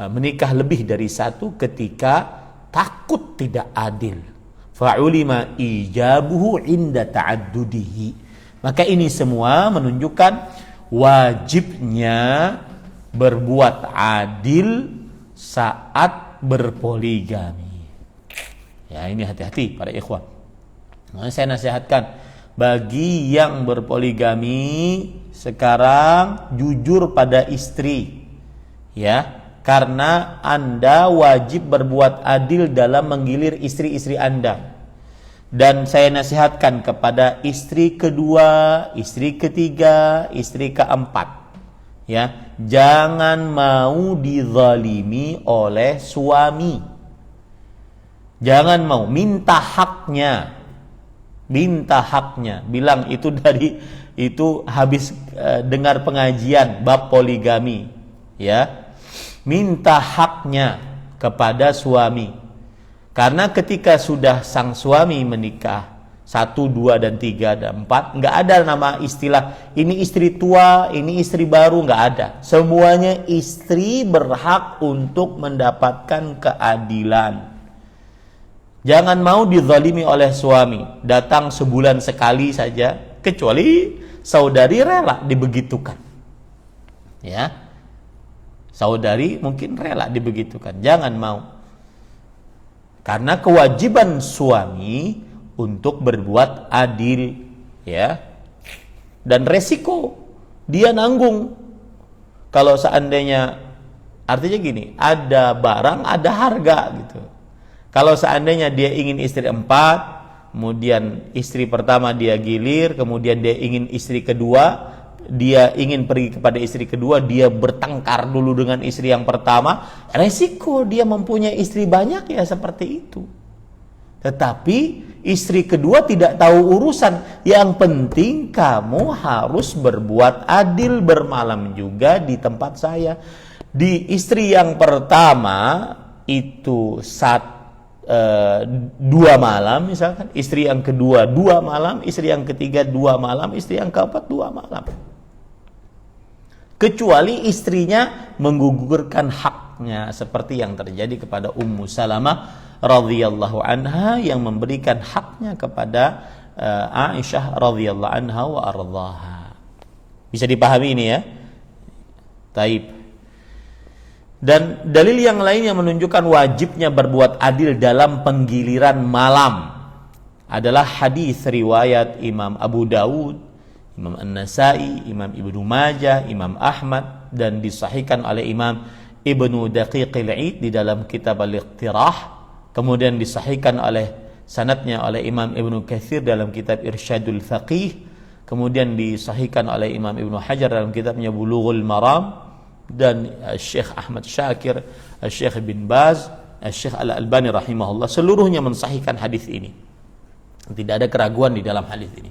menikah lebih dari 1 ketika takut tidak adil. Fa'ulima ijabuhu inda ta'addudihi. Maka ini semua menunjukkan wajibnya berbuat adil saat berpoligami. Ya, ini hati-hati para ikhwan. Nah, saya nasihatkan bagi yang berpoligami sekarang, jujur pada istri, ya, karena Anda wajib berbuat adil dalam menggilir istri-istri Anda. Dan saya nasihatkan kepada istri kedua, istri ketiga, istri keempat, ya, jangan mau dizalimi oleh suami. Jangan mau, minta haknya. Bilang itu habis dengar pengajian bab poligami, ya, minta haknya kepada suami. Karena ketika sudah sang suami menikah 1, 2, dan 3, dan 4, nggak ada nama istilah ini istri tua, ini istri baru, nggak ada. Semuanya istri berhak untuk mendapatkan keadilan. Jangan mau dizalimi oleh suami, datang sebulan sekali saja, kecuali saudari rela dibegitukan. Ya, saudari mungkin rela dibegitukan, jangan mau. Karena kewajiban suami untuk berbuat adil, ya. Dan resiko dia nanggung. Kalau seandainya, artinya gini, ada barang, ada harga gitu. Kalau seandainya dia ingin istri 4, kemudian istri pertama dia gilir, kemudian dia ingin istri kedua, dia ingin pergi kepada istri kedua, dia bertengkar dulu dengan istri yang pertama, resiko dia mempunyai istri banyak ya seperti itu. Tetapi istri kedua tidak tahu urusan. Yang penting kamu harus berbuat adil, bermalam juga di tempat saya. Di istri yang pertama itu 2 malam misalkan, istri yang kedua 2 malam, istri yang ketiga 2 malam, istri yang keempat 2 malam. Kecuali istrinya menggugurkan haknya seperti yang terjadi kepada Ummu Salamah radhiyallahu anha yang memberikan haknya kepada Aisyah radhiyallahu anha wa ardhaha. Bisa dipahami ini ya? Taib. Dan dalil yang lain yang menunjukkan wajibnya berbuat adil dalam penggiliran malam adalah hadis riwayat Imam Abu Dawud, Imam An-Nasai, Imam Ibnu Majah, Imam Ahmad, dan disahihkan oleh Imam Ibnu Daqiqil Id di dalam kitab Al-Iqtirah, kemudian disahihkan oleh sanadnya oleh Imam Ibnu Katsir dalam kitab Irsyadul Faqih, kemudian disahihkan oleh Imam Ibnu Hajar dalam kitabnya Bulughul Maram, dan Syekh Ahmad Syakir, Syekh bin Baz, Syekh Al-Albani rahimahullah, seluruhnya mensahihkan hadis ini. Tidak ada keraguan di dalam hadis ini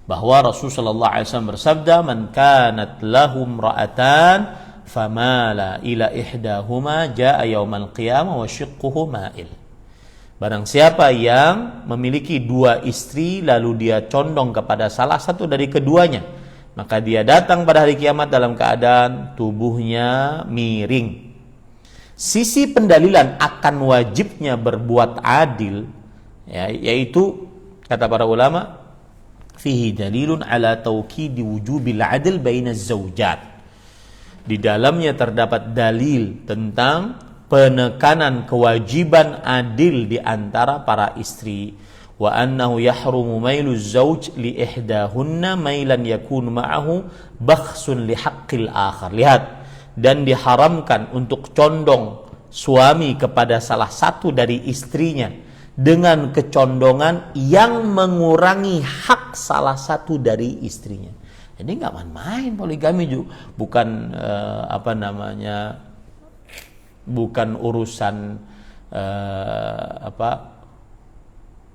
bahwa Rasulullah SAW bersabda, "Man kanat lahum ra'atan famala ila ihdahuma jaa yaumal qiyamah wa shiqquhu ma'il." Barang siapa yang memiliki 2 istri lalu dia condong kepada salah satu dari keduanya, maka dia datang pada hari kiamat dalam keadaan tubuhnya miring. Sisi pendalilan akan wajibnya berbuat adil, ya, yaitu kata para ulama, fihi dalilun ala taukidi wujubil adl bainaz zaujat. Di dalamnya terdapat dalil tentang penekanan kewajiban adil di antara para istri. Wa annahu yahrumu mailu zauj li ihdahunna mailan yakunu ma'ahu bakhsun li haqqil akhar. Lihat, dan diharamkan untuk condong suami kepada salah satu dari istrinya dengan kecondongan yang mengurangi hak salah satu dari istrinya. Jadi nggak main-main poligami juga, bukan bukan urusan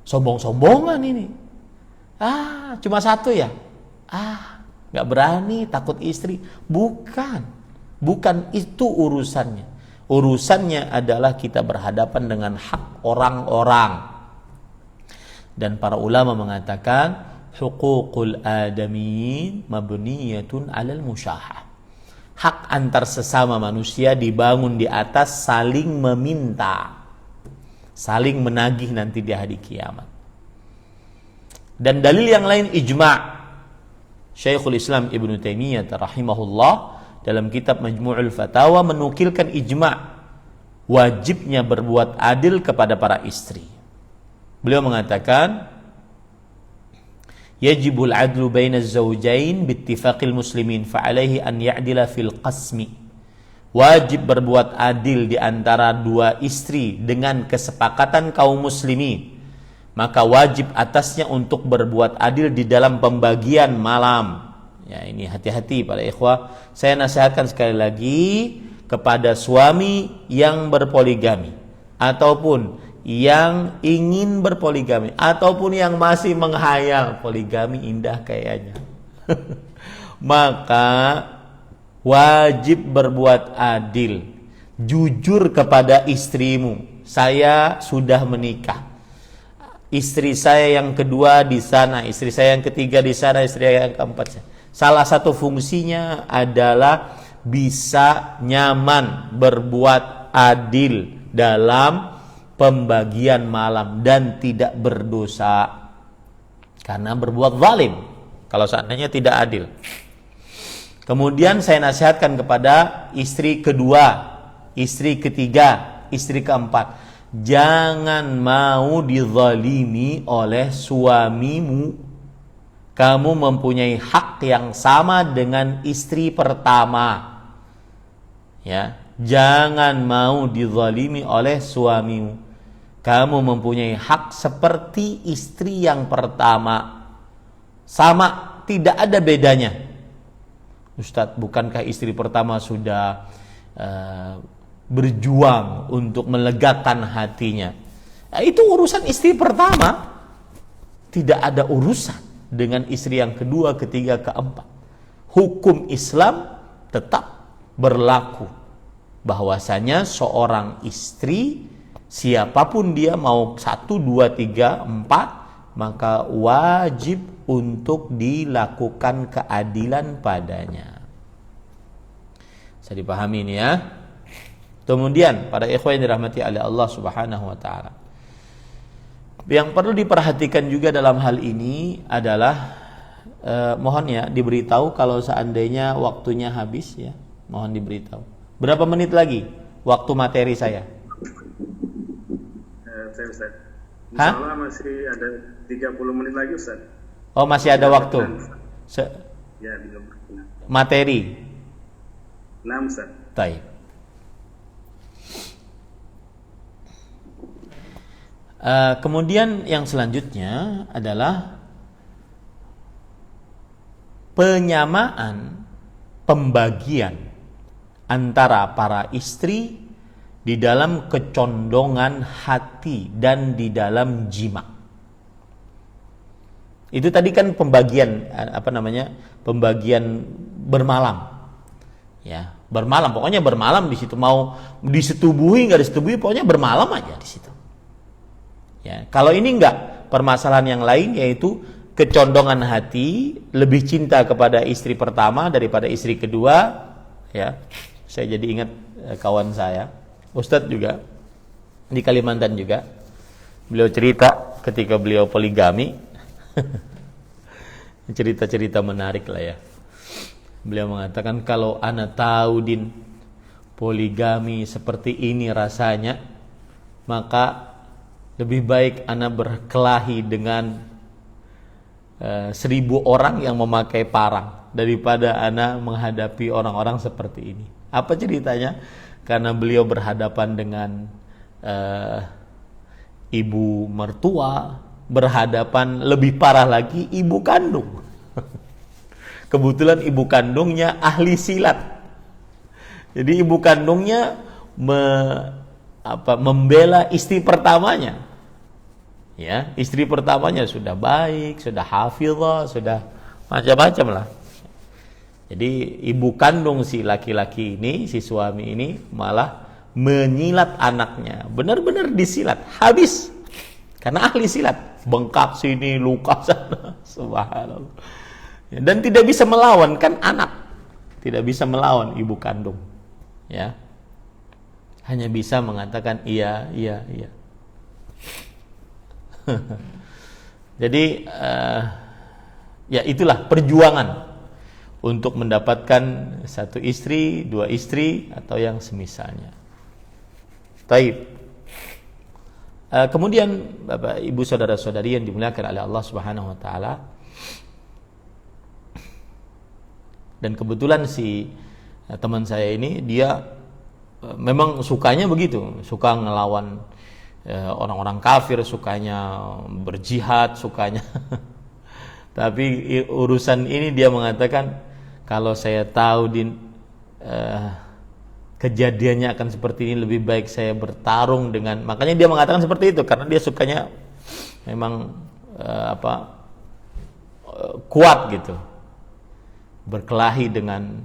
sombong-sombongan ini. Cuma satu ya. Nggak berani, takut istri. Bukan itu urusannya. Urusannya adalah kita berhadapan dengan hak orang-orang. Dan para ulama mengatakan huququl adamin mabniyatun 'alal musyahah. Hak antar sesama manusia dibangun di atas saling meminta, saling menagih nanti di hari kiamat. Dan dalil yang lain ijma'. Syekhul Islam Ibnu Taimiyah rahimahullah dalam kitab Majmu'ul Fatawa menukilkan ijma' wajibnya berbuat adil kepada para istri. Beliau mengatakan yajibul adlu bainaz zawjain bittifaqil muslimin fa'alaihi an ya'dila fil qasmi. Wajib berbuat adil di antara 2 istri dengan kesepakatan kaum muslimin. Maka wajib atasnya untuk berbuat adil di dalam pembagian malam. Ya, ini hati-hati para ikhwah. Saya nasihatkan sekali lagi kepada suami yang berpoligami ataupun yang ingin berpoligami ataupun yang masih menghayal poligami indah kayaknya. Maka wajib berbuat adil, jujur kepada istrimu. Saya sudah menikah, istri saya yang kedua di sana, istri saya yang ketiga di sana, istri saya yang keempat. Salah satu fungsinya adalah bisa nyaman berbuat adil dalam pembagian malam dan tidak berdosa karena berbuat zalim kalau seandainya tidak adil. Kemudian saya nasihatkan kepada istri kedua, istri ketiga, istri keempat, jangan mau dizalimi oleh suamimu. Kamu mempunyai hak yang sama dengan istri pertama. Ya, jangan mau dizalimi oleh suamimu. Kamu mempunyai hak seperti istri yang pertama. Sama, tidak ada bedanya. Ustadz, bukankah istri pertama sudah berjuang untuk melegakan hatinya? Nah, itu urusan istri pertama. Tidak ada urusan dengan istri yang kedua, ketiga, keempat. Hukum Islam tetap berlaku, bahwasanya seorang istri, siapapun dia, mau 1, 2, 3, 4, maka wajib untuk dilakukan keadilan padanya. Bisa dipahami ini ya. Kemudian para ikhwan yang dirahmati oleh Allah Subhanahu wa taala, yang perlu diperhatikan juga dalam hal ini adalah mohon ya diberitahu kalau seandainya waktunya habis ya, mohon diberitahu. Berapa menit lagi waktu materi saya? Saya Ustaz. Insyaallah masih ada 30 menit lagi Ustaz. Oh, masih ada waktu. Ya, belum berkenan. Materi. 6 Ustaz. Baik. Kemudian yang selanjutnya adalah penyamaan pembagian antara para istri di dalam kecondongan hati dan di dalam jima. Itu tadi kan pembagian pembagian bermalam. Ya, bermalam, pokoknya bermalam di situ, mau disetubuhi enggak disetubuhi, pokoknya bermalam aja di situ. Ya, kalau ini enggak, permasalahan yang lain yaitu kecondongan hati, lebih cinta kepada istri pertama daripada istri kedua, ya. Saya jadi ingat kawan saya, Ustadz juga di Kalimantan juga. Beliau cerita ketika beliau poligami. Cerita-cerita menarik lah ya. Beliau mengatakan, kalau ana tahu din poligami seperti ini rasanya, maka lebih baik ana berkelahi dengan 1000 orang yang memakai parang daripada ana menghadapi orang-orang seperti ini. Apa ceritanya? Karena beliau berhadapan dengan ibu mertua, berhadapan lebih parah lagi ibu kandung. Kebetulan ibu kandungnya ahli silat. Jadi ibu kandungnya membela istri pertamanya. Ya, istri pertamanya sudah baik, sudah hafizah, sudah macam-macam lah. Jadi ibu kandung si laki-laki ini, si suami ini malah menyilat anaknya. Benar-benar disilat, habis. Karena ahli silat, bengkak sini, luka sana. Subhanallah. Dan tidak bisa melawan, kan anak. Tidak bisa melawan ibu kandung. Ya. Hanya bisa mengatakan iya, iya, iya. Jadi ya itulah perjuangan untuk mendapatkan satu istri, 2 istri, atau yang semisalnya. Taib. Kemudian Bapak Ibu saudara-saudari yang dimuliakan oleh Allah Subhanahu wa taala, dan kebetulan si teman saya ini dia memang sukanya begitu, suka ngelawan orang-orang kafir, sukanya berjihad, sukanya. Tapi urusan ini dia mengatakan, kalau saya tahu kejadiannya akan seperti ini, lebih baik saya bertarung dengan. Makanya dia mengatakan seperti itu karena dia sukanya memang kuat gitu, berkelahi dengan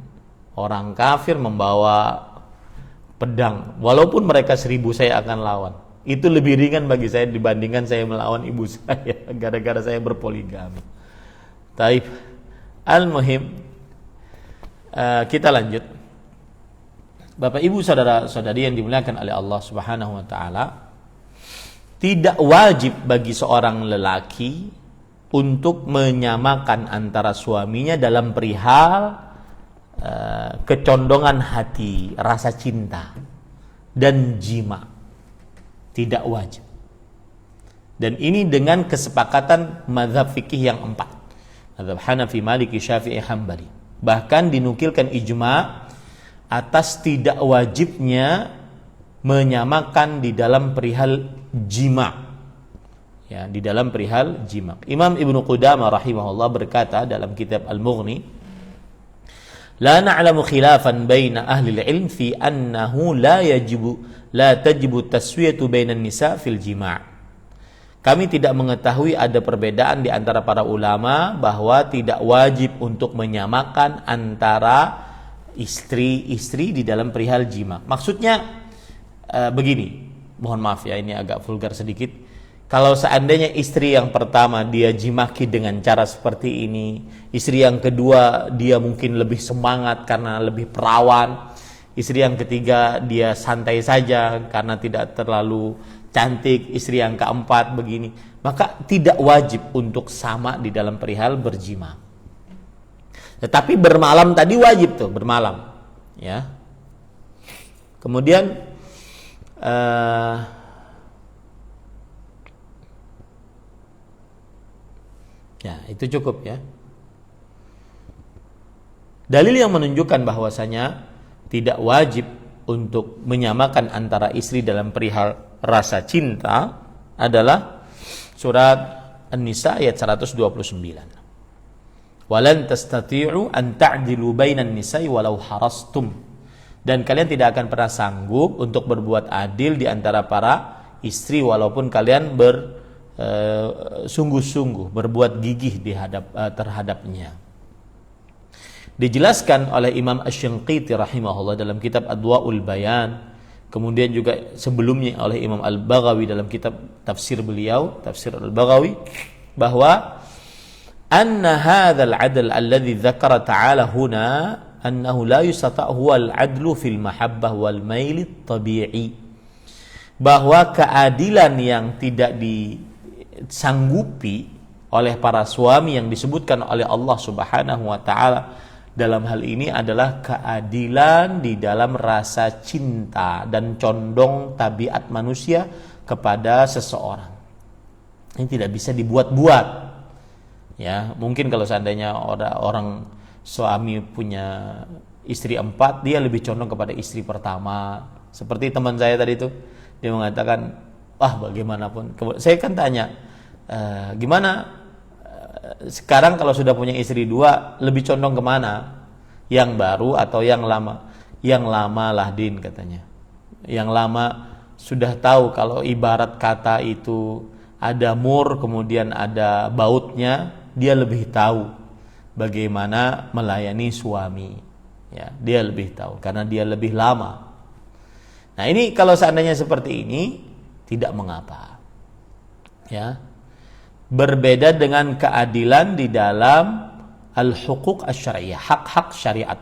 orang kafir membawa pedang, walaupun mereka 1000 saya akan lawan. Itu lebih ringan bagi saya dibandingkan saya melawan ibu saya gara-gara saya berpoligami. Taib. Al-muhim, kita lanjut. Bapak Ibu saudara-saudari yang dimuliakan oleh Allah Subhanahu wa taala, tidak wajib bagi seorang lelaki untuk menyamakan antara suaminya dalam perihal kecondongan hati, rasa cinta dan jima. tidak wajib. Dan ini dengan kesepakatan mazhab fikih yang 4. Mazhab Hanafi, Maliki, Syafi'i, Hambali. Bahkan dinukilkan ijma' atas tidak wajibnya menyamakan di dalam perihal jima'. Ya, di dalam perihal jima'. Imam Ibnu Qudamah rahimahullah berkata dalam kitab Al-Mughni, "La na'lamu khilafan baina ahli al-'ilm fi annahu la tajibu taswiyatu bainan nisa' fil jima'." Kami tidak mengetahui ada perbedaan di antara para ulama bahwa tidak wajib untuk menyamakan antara istri-istri di dalam perihal jima. Maksudnya begini, mohon maaf ya, ini agak vulgar sedikit. Kalau seandainya istri yang pertama dia jimaki dengan cara seperti ini, istri yang kedua dia mungkin lebih semangat karena lebih perawan, istri yang ketiga dia santai saja karena tidak terlalu cantik, istri yang keempat begini, maka tidak wajib untuk sama di dalam perihal berjima. Tetapi bermalam tadi wajib tuh, bermalam, ya. Kemudian ya itu cukup ya. Dalil yang menunjukkan bahwasanya tidak wajib untuk menyamakan antara istri dalam perihal rasa cinta adalah surat An-Nisa ayat 129. Walan tastati'u an ta'dilu bainan nisa'i walau harastum. Dan kalian tidak akan pernah sanggup untuk berbuat adil di antara para istri walaupun kalian sungguh-sungguh berbuat gigih terhadapnya. Dijelaskan oleh Imam Asy-Syanqiti rahimahullah dalam kitab Adwa'ul Bayan, kemudian juga sebelumnya oleh Imam Al-Baghawi dalam kitab tafsir beliau, Tafsir Al-Baghawi, bahwa anna hadzal 'adl alladhi dzakara ta'ala huna annahu la yustata' huwa al-'adlu fil mahabbah wal mail tabi'i. Bahwa keadilan yang tidak disanggupi oleh para suami yang disebutkan oleh Allah Subhanahu wa taala dalam hal ini adalah keadilan di dalam rasa cinta dan condong tabiat manusia kepada seseorang. Ini tidak bisa dibuat-buat. Ya, mungkin kalau seandainya orang suami punya istri 4, dia lebih condong kepada istri pertama. Seperti teman saya tadi itu, dia mengatakan, bagaimanapun. Saya kan tanya, gimana? Sekarang kalau sudah punya istri 2, lebih condong kemana? Yang baru atau yang lama? Yang lama lah, Din, katanya. Yang lama sudah tahu kalau ibarat kata itu ada mur, kemudian ada bautnya, dia lebih tahu bagaimana melayani suami. Ya, dia lebih tahu karena dia lebih lama. Nah, ini kalau seandainya seperti ini tidak mengapa. Ya. Berbeda dengan keadilan di dalam al-huquq asy-syar'iyyah, hak-hak syariat.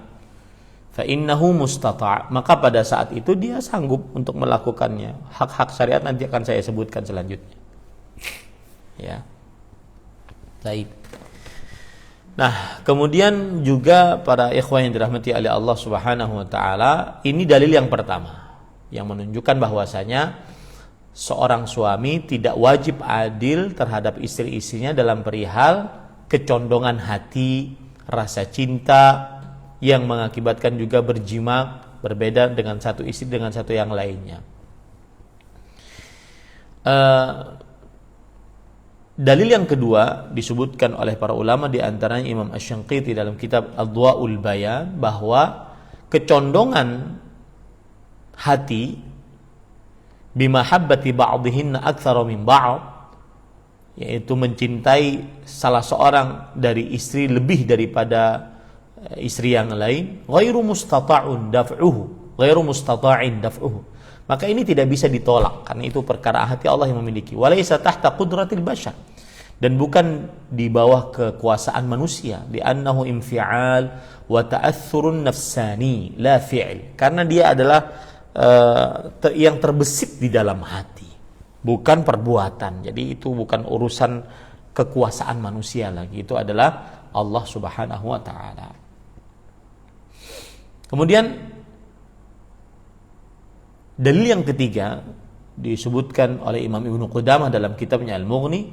Fa innahu mustata', maka pada saat itu dia sanggup untuk melakukannya. Hak-hak syariat nanti akan saya sebutkan selanjutnya. Ya. Baik. Nah, kemudian juga para ikhwan yang dirahmati oleh Allah Subhanahu wa taala, ini dalil yang pertama yang menunjukkan bahwasanya seorang suami tidak wajib adil terhadap istri-istrinya dalam perihal kecondongan hati, rasa cinta yang mengakibatkan juga berjimak, berbeda dengan satu istri dengan satu yang lainnya. Dalil yang kedua disebutkan oleh para ulama, di antaranya Imam Asy-Syanqiti dalam kitab Adwa'ul Bayan, bahwa kecondongan hati bimahabbati ba'dihinna aktsara min ba'd, yaitu mencintai salah seorang dari istri lebih daripada istri yang lain, ghairu mustata'in daf'uhu, maka ini tidak bisa ditolak karena itu perkara hati Allah yang memiliki, walaysa tahta qudratil bashar, dan bukan di bawah kekuasaan manusia, li'annahu infi'al wa ta'athurun nafsani la fi'il, karena dia adalah yang terbesit di dalam hati, bukan perbuatan. Jadi itu bukan urusan kekuasaan manusia lagi, itu adalah Allah Subhanahu wa taala. Kemudian dalil yang ketiga disebutkan oleh Imam Ibnu Qudamah dalam kitabnya Al-Mughni,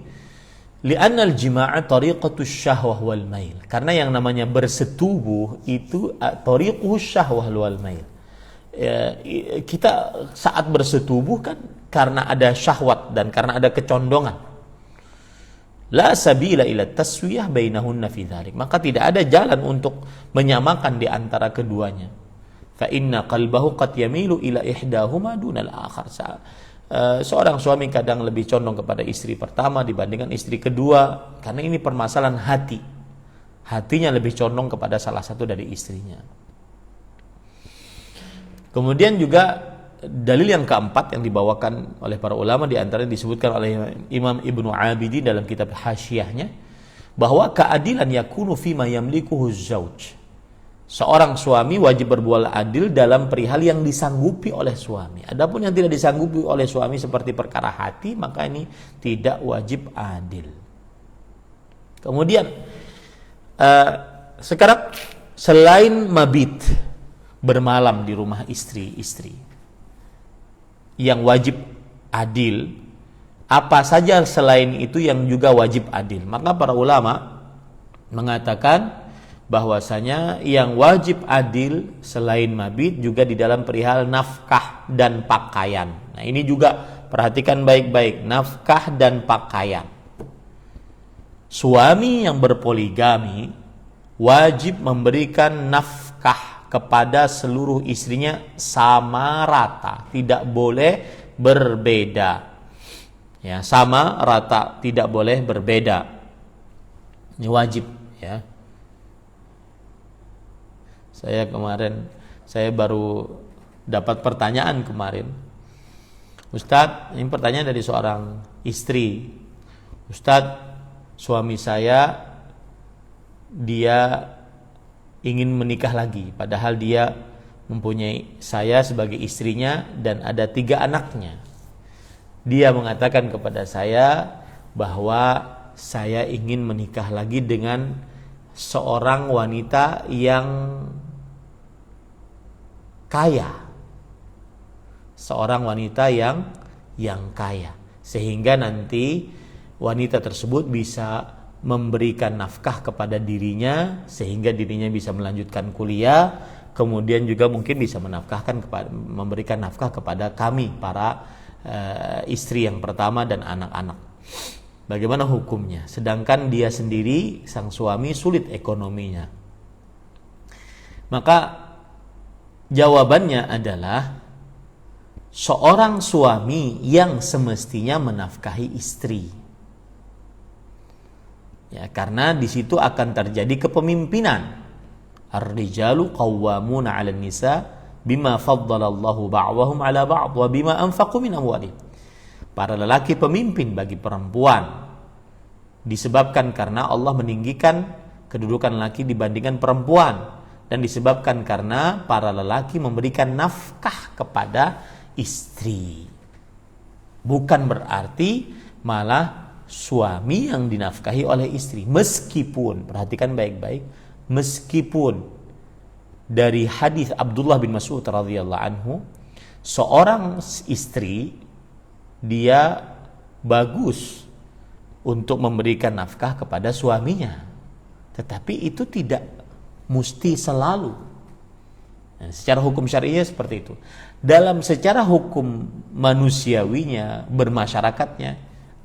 li'anna al-jima'a tariqatus syahwah wal mail. Karena yang namanya bersetubuh itu tariquhu syahwah wal mail. Kita saat bersetubuh kan karena ada syahwat dan karena ada kecondongan. La sabila ila taswiyah bainahunna fi dzalik. Maka tidak ada jalan untuk menyamakan di antara keduanya. Fa inna qalbahu qad yamilu ila ihdahuma dunal akhar. Seorang suami kadang lebih condong kepada istri pertama dibandingkan istri kedua karena ini permasalahan hati. Hatinya lebih condong kepada salah satu dari istrinya. Kemudian juga dalil yang keempat yang dibawakan oleh para ulama di antaranya disebutkan oleh Imam Ibnu Abidin dalam kitab Hasyiahnya bahwa keadilan yakunu fima yamlikuhu zauj. Seorang suami wajib berbuat adil dalam perihal yang disanggupi oleh suami. Adapun yang tidak disanggupi oleh suami seperti perkara hati, maka ini tidak wajib adil. Kemudian sekarang selain mabit bermalam di rumah istri-istri yang wajib adil, apa saja selain itu yang juga wajib adil? Maka para ulama mengatakan bahwasanya yang wajib adil selain mabit juga di dalam perihal nafkah dan pakaian. Nah, ini juga perhatikan baik-baik, nafkah dan pakaian. Suami yang berpoligami wajib memberikan nafkah kepada seluruh istrinya sama rata, tidak boleh berbeda. Ya, sama rata, tidak boleh berbeda. Ini wajib, ya. Saya baru dapat pertanyaan kemarin. Ustadz, ini pertanyaan dari seorang istri. Ustadz, suami saya dia ingin menikah lagi, padahal dia mempunyai saya sebagai istrinya dan ada 3 anaknya. Dia mengatakan kepada saya bahwa saya ingin menikah lagi dengan seorang wanita yang kaya, seorang wanita yang kaya, sehingga nanti wanita tersebut bisa memberikan nafkah kepada dirinya sehingga dirinya bisa melanjutkan kuliah, kemudian juga mungkin bisa memberikan nafkah kepada kami para istri yang pertama dan anak-anak. Bagaimana hukumnya? Sedangkan dia sendiri, sang suami, sulit ekonominya. Maka jawabannya adalah seorang suami yang semestinya menafkahi istri. Ya, karena di situ akan terjadi kepemimpinan. Ar-rijalu qawwamuna 'alan nisa bima faddalallahu ba'dahum 'ala ba'd wa bima anfaqu min amwalihim. Para lelaki pemimpin bagi perempuan disebabkan karena Allah meninggikan kedudukan lelaki dibandingkan perempuan. Dan disebabkan karena para lelaki memberikan nafkah kepada istri. Bukan berarti malah suami yang dinafkahi oleh istri. Meskipun, perhatikan baik-baik, meskipun dari hadis Abdullah bin Mas'ud radhiyallahu anhu, seorang istri dia bagus untuk memberikan nafkah kepada suaminya. Tetapi itu tidak mesti selalu. Nah, secara hukum syariah seperti itu. Dalam secara hukum manusiawinya, bermasyarakatnya,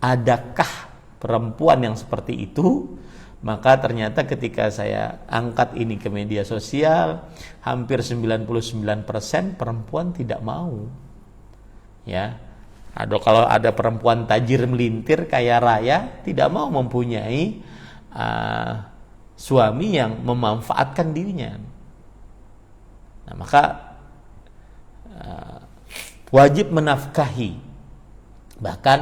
adakah perempuan yang seperti itu? Maka ternyata ketika saya angkat ini ke media sosial, hampir 99% perempuan tidak mau. Ya. Kalau ada perempuan tajir melintir kaya raya, tidak mau mempunyai suami yang memanfaatkan dirinya. Nah, maka wajib menafkahi. Bahkan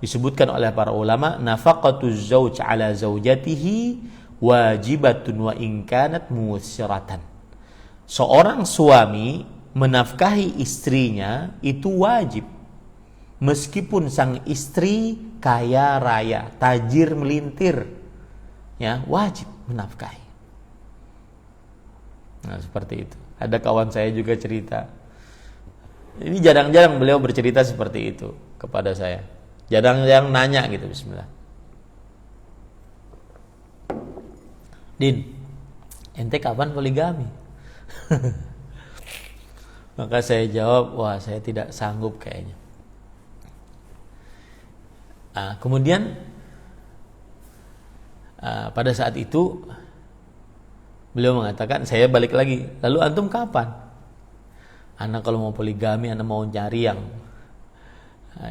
disebutkan oleh para ulama, nafaqatuz zauj ala zaujatihi wajibatun wa in kanat muwsiratan. Seorang suami menafkahi istrinya itu wajib, meskipun sang istri kaya raya, tajir melintir, ya, wajib menafkahi. Nah, seperti itu. Ada kawan saya juga cerita, Ini jarang-jarang beliau bercerita seperti itu kepada saya. Jarang-jarang nanya gitu, bismillah. Din, ente kapan poligami? Maka saya jawab, wah saya tidak sanggup kayaknya. Kemudian pada saat itu beliau mengatakan, saya balik lagi, lalu antum kapan? Anak kalau mau poligami, anak mau cari yang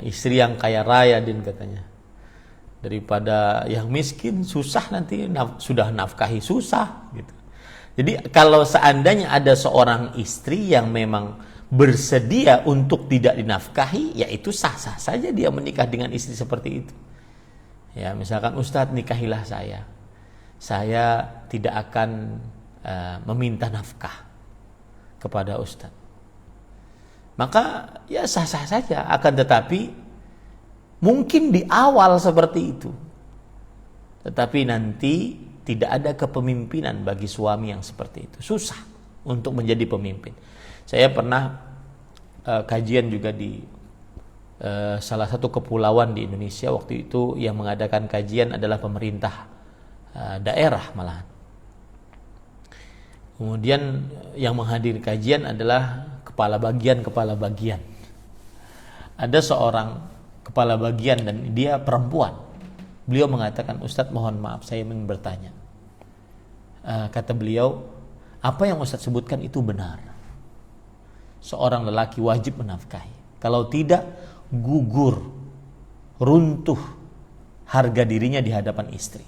istri yang kaya raya, Din, katanya. Daripada yang miskin, susah nanti, sudah nafkahi susah gitu. Jadi kalau seandainya ada seorang istri yang memang bersedia untuk tidak dinafkahi, ya itu sah-sah saja dia menikah dengan istri seperti itu. Ya, misalkan, Ustadz, nikahilah saya tidak akan meminta nafkah kepada Ustadz. Maka ya sah-sah saja, akan tetapi mungkin di awal seperti itu, tetapi nanti tidak ada kepemimpinan bagi suami yang seperti itu. Susah untuk menjadi pemimpin. Saya pernah kajian juga di salah satu kepulauan di Indonesia. Waktu itu yang mengadakan kajian adalah pemerintah daerah malahan. Kemudian yang menghadiri kajian adalah kepala bagian. Ada seorang kepala bagian dan dia perempuan. Beliau mengatakan, Ustadz, mohon maaf, saya ingin bertanya. Kata beliau, apa yang Ustadz sebutkan itu benar. Seorang lelaki wajib menafkahi. Kalau tidak, gugur, runtuh harga dirinya di hadapan istri.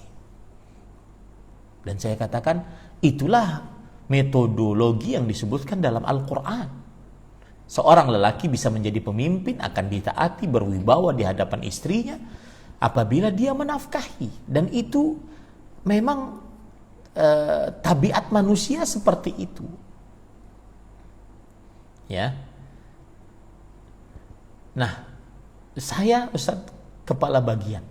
Dan saya katakan, itulah metodologi yang disebutkan dalam Al-Quran. Seorang lelaki bisa menjadi pemimpin, akan ditaati, berwibawa di hadapan istrinya apabila dia menafkahi. Dan itu memang tabiat manusia seperti itu. Ya. Nah, saya, Ustadz, kepala bagian.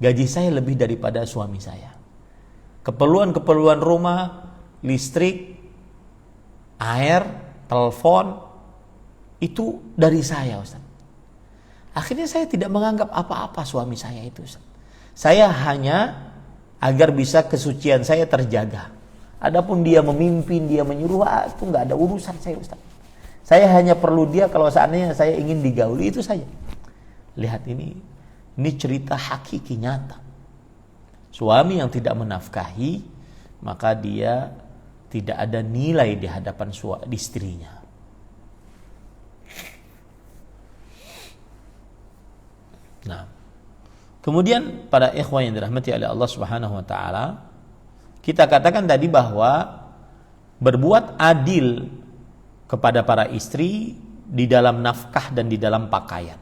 Gaji saya lebih daripada suami saya. Keperluan rumah, listrik, air, telepon, itu dari saya, Ustaz. Akhirnya saya tidak menganggap apa-apa suami saya itu, Ustaz. Saya hanya agar bisa kesucian saya terjaga. Adapun dia memimpin, dia menyuruh, itu nggak ada urusan saya, Ustaz. Saya hanya perlu dia kalau seandainya saya ingin digauli, itu saja. Lihat ini cerita hakiki nyata. Suami yang tidak menafkahi, maka dia tidak ada nilai di hadapan istrinya. Nah, kemudian para ikhwan yang dirahmati oleh Allah Subhanahu wa taala, kita katakan tadi bahwa berbuat adil kepada para istri di dalam nafkah dan di dalam pakaian.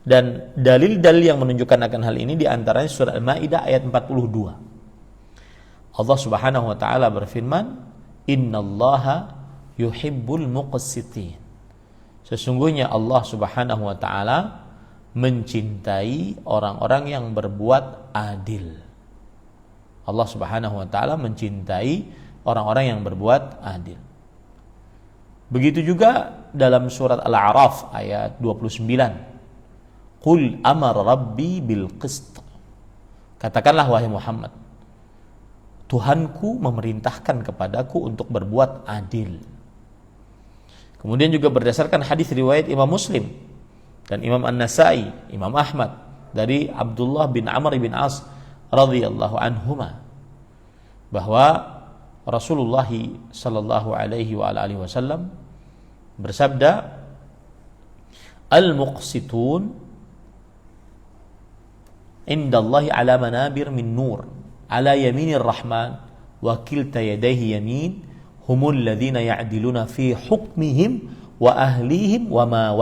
Dan dalil-dalil yang menunjukkan akan hal ini di antaranya surah Al-Maidah ayat 42. Allah Subhanahu wa taala berfirman, "Innallaha yuhibbul muqsitin." Sesungguhnya Allah Subhanahu wa taala mencintai orang-orang yang berbuat adil. Allah Subhanahu wa taala mencintai orang-orang yang berbuat adil. Begitu juga dalam surat Al-A'raf ayat 29. Qul amara rabbi bil qist. Katakanlah wahai Muhammad, Tuhanku memerintahkan kepadaku untuk berbuat adil. Kemudian juga berdasarkan hadis riwayat Imam Muslim dan Imam An-Nasai, Imam Ahmad dari Abdullah bin Amr bin As radhiyallahu anhuma, bahwa Rasulullah sallallahu alaihi wa alihi wasallam bersabda, "Al-muqsitun indallahi ala manabir min nur ala yaminir rahman wa kilta yadayhi yamin humul ladzina ya'diluna fi hukmihim wa ahlihim wa ma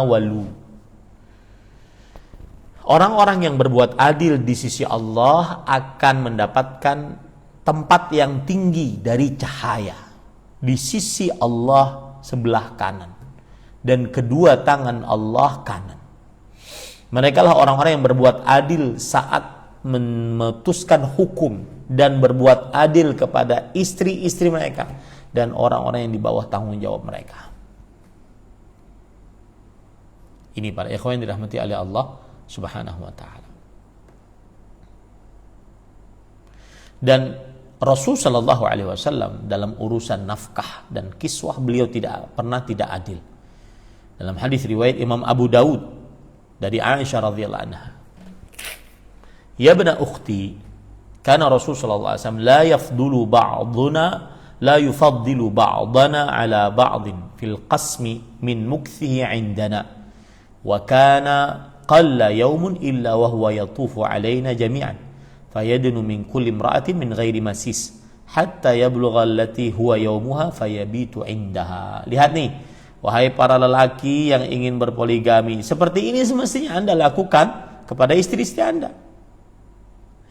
wallu." Orang-orang yang berbuat adil di sisi Allah akan mendapatkan tempat yang tinggi dari cahaya di sisi Allah sebelah kanan dan kedua tangan Allah kanan. Mereka lah orang-orang yang berbuat adil saat memutuskan hukum dan berbuat adil kepada istri-istri mereka dan orang-orang yang di bawah tanggung jawab mereka. Ini para ikhwan yang dirahmati oleh Allah Subhanahu wa taala. Dan Rasul sallallahu alaihi wasallam dalam urusan nafkah dan kiswah beliau tidak adil. Dalam hadis riwayat Imam Abu Daud dari Aisyah radhiyallahu anha, "Ya bna ukhti, kana Rasul sallallahu alaihi wasallam la yufaddilu ba'dana ala ba'din fil qasmi min mukthihi 'indana wa kana qalla yawmun illa wa huwa yatufu 'alaina jami'an fayadnu min kulli imra'atin min ghairi masis hatta yablugha allati huwa yawmuha fayabitu 'indaha." Lihat nih, wahai para lelaki yang ingin berpoligami, seperti ini semestinya Anda lakukan kepada istri-istri Anda.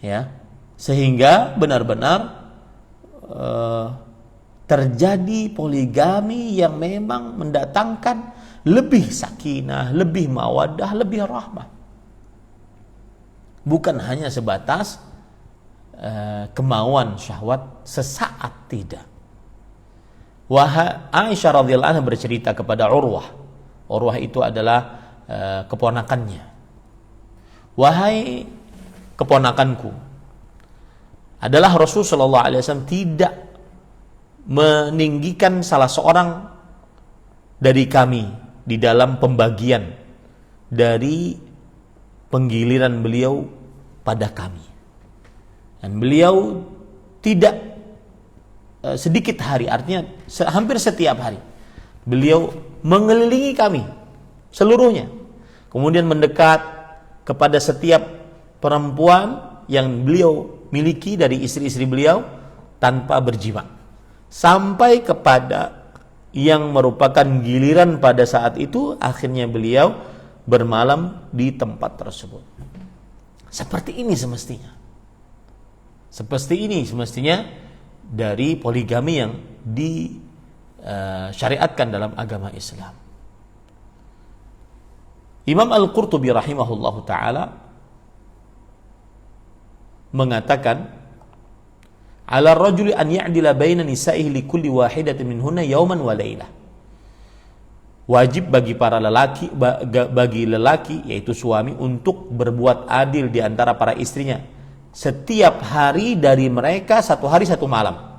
Ya, sehingga benar-benar terjadi poligami yang memang mendatangkan lebih sakinah, lebih mawaddah, lebih rahmah. Bukan hanya sebatas kemauan syahwat sesaat, tidak. Aisyah radhiyallahu anha bercerita kepada Urwah. Urwah itu adalah keponakannya. "Wahai keponakanku, adalah Rasul sallallahu alaihi wasallam tidak meninggikan salah seorang dari kami di dalam pembagian dari penggiliran beliau pada kami. Dan beliau tidak sedikit hari, artinya hampir setiap hari beliau mengelilingi kami seluruhnya, kemudian mendekat kepada setiap perempuan yang beliau miliki dari istri-istri beliau tanpa berjima, sampai kepada yang merupakan giliran pada saat itu akhirnya beliau bermalam di tempat tersebut." Seperti ini semestinya dari poligami yang disyariatkan dalam agama Islam. Imam Al-Qurtubi rahimahullahu taala mengatakan, "Ala rajuli an ya'dila baina nisa'ihi li kulli wahidatin minhunna yawman wa lailah." Wajib bagi lelaki yaitu suami untuk berbuat adil di antara para istrinya setiap hari dari mereka, satu hari satu malam.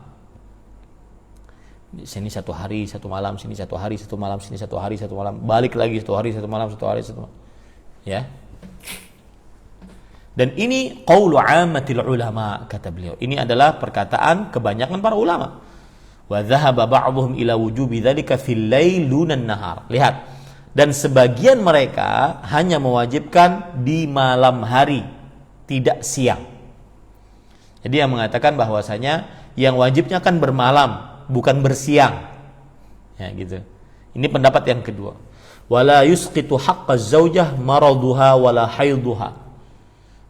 Sini satu hari satu malam, sini satu hari satu malam, sini satu hari satu malam, balik lagi satu hari satu malam, satu hari satu malam. Ya. Dan ini qaulu 'ammatil ulama, kata beliau. Ini adalah perkataan kebanyakan para ulama. Wa dhahaba ba'dhum ila wujubi dzalika fil lail dunan nahar. Lihat. Dan sebagian mereka hanya mewajibkan di malam hari, tidak siang. Jadi yang mengatakan bahwasanya yang wajibnya kan bermalam, bukan bersiang. Ya, gitu. Ini pendapat yang kedua. Wala yusqitu haqqaz zaujah maraduha wala haiduha.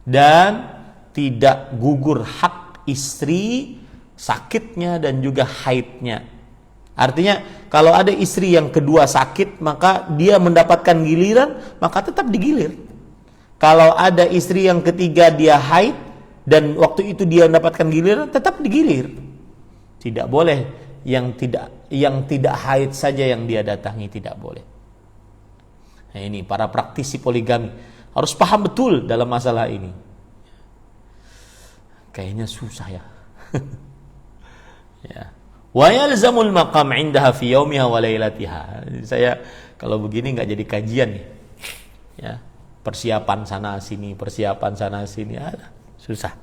Dan tidak gugur hak istri sakitnya dan juga haidnya. Artinya kalau ada istri yang kedua sakit, maka dia mendapatkan giliran, maka tetap digilir. Kalau ada istri yang ketiga dia haid dan waktu itu dia mendapatkan giliran, tetap digilir. Tidak boleh yang tidak haid saja yang dia datangi, tidak boleh. Nah, ini para praktisi poligami harus paham betul dalam masalah ini. Kayaknya susah ya. Ya. Wa yalzamul maqam 'indaha fi yawmiha wa lailatiha. Saya kalau begini enggak jadi kajian nih. Ya. Persiapan sana sini, susah.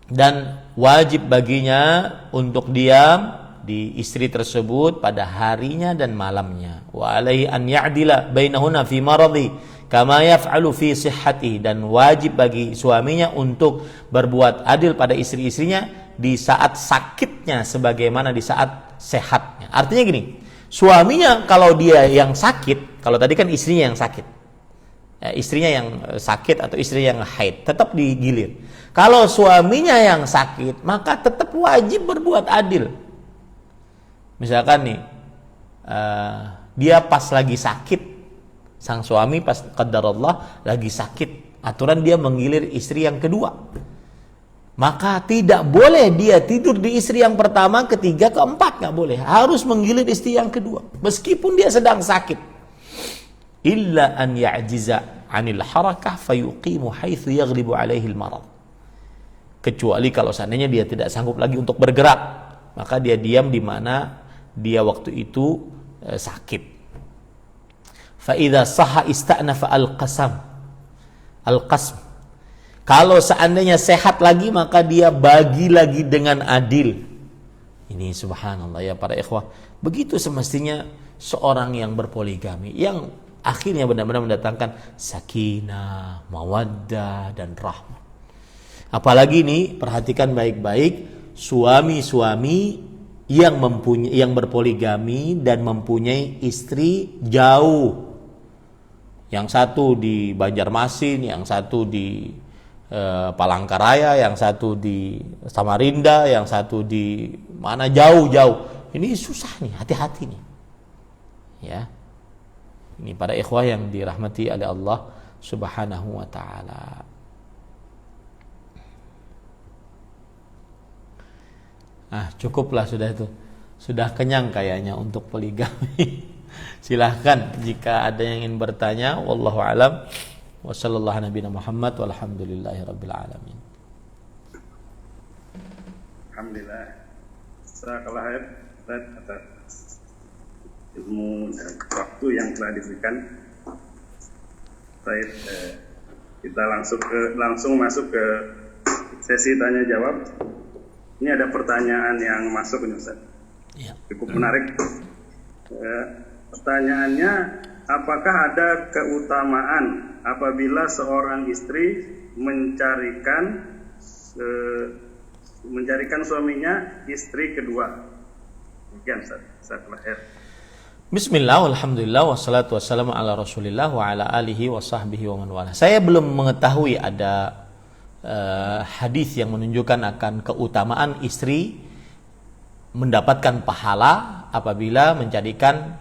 Dan wajib baginya untuk diam di istri tersebut pada harinya dan malamnya. Wa alaihi an ya'dila bainahunna fi maradi kama yaf'alu fi sihhati. Dan wajib bagi suaminya untuk berbuat adil pada istri-istrinya di saat sakitnya sebagaimana di saat sehatnya. Artinya gini, suaminya kalau dia yang sakit, kalau tadi kan istrinya yang sakit, istrinya yang sakit atau istri yang haid, tetap digilir. Kalau suaminya yang sakit, maka tetap wajib berbuat adil. Misalkan nih, dia pas lagi sakit, sang suami pas qadarullah lagi sakit, aturan dia menggilir istri yang kedua. maka tidak boleh dia tidur di istri yang pertama, ketiga, keempat, nggak boleh. Harus menggiliran istri yang kedua, meskipun dia sedang sakit. Illa an ya'jiza 'anil harakah fayuqimu haitsu yaghlibu 'alaihi al-marad. Kecuali kalau seandainya dia tidak sanggup lagi untuk bergerak, maka dia diam di mana dia waktu itu sakit. Fa idza sahha ista'nafa al-qasam. Kalau seandainya sehat lagi, maka dia bagi lagi dengan adil. Ini subhanallah ya para ikhwah. Begitu semestinya seorang yang berpoligami, yang akhirnya benar-benar mendatangkan sakinah, mawaddah, dan rahmah. Apalagi ini, perhatikan baik-baik, suami-suami yang berpoligami dan mempunyai istri jauh. Yang satu di Banjarmasin, yang satu di Palangkaraya, yang satu di Samarinda, yang satu di mana jauh-jauh. Ini susah nih, hati-hati nih. Ya. Ini para ikhwah yang dirahmati oleh Allah Subhanahu wa taala. Cukuplah sudah itu. Sudah kenyang kayaknya untuk poligami. Silahkan jika ada yang ingin bertanya. Wallahu a'lam. Wa sallallahu nabiyana Muhammad walhamdulillahi rabbil alamin. Alhamdulillah. Jazakallahu khairan atas ilmu dan waktu yang telah diberikan. Baik, kita langsung masuk ke sesi tanya jawab. Ini ada pertanyaan yang masuk nih Ustaz. Ya. Cukup menarik. Pertanyaannya, apakah ada keutamaan apabila seorang istri mencarikan suaminya istri kedua? Demikian Ustaz. Bismillah, alhamdulillah, wassalatu wassalamu ala rasulillah wa ala alihi wa sahbihi wa man wala. Saya belum mengetahui ada hadis yang menunjukkan akan keutamaan istri mendapatkan pahala apabila mencarikan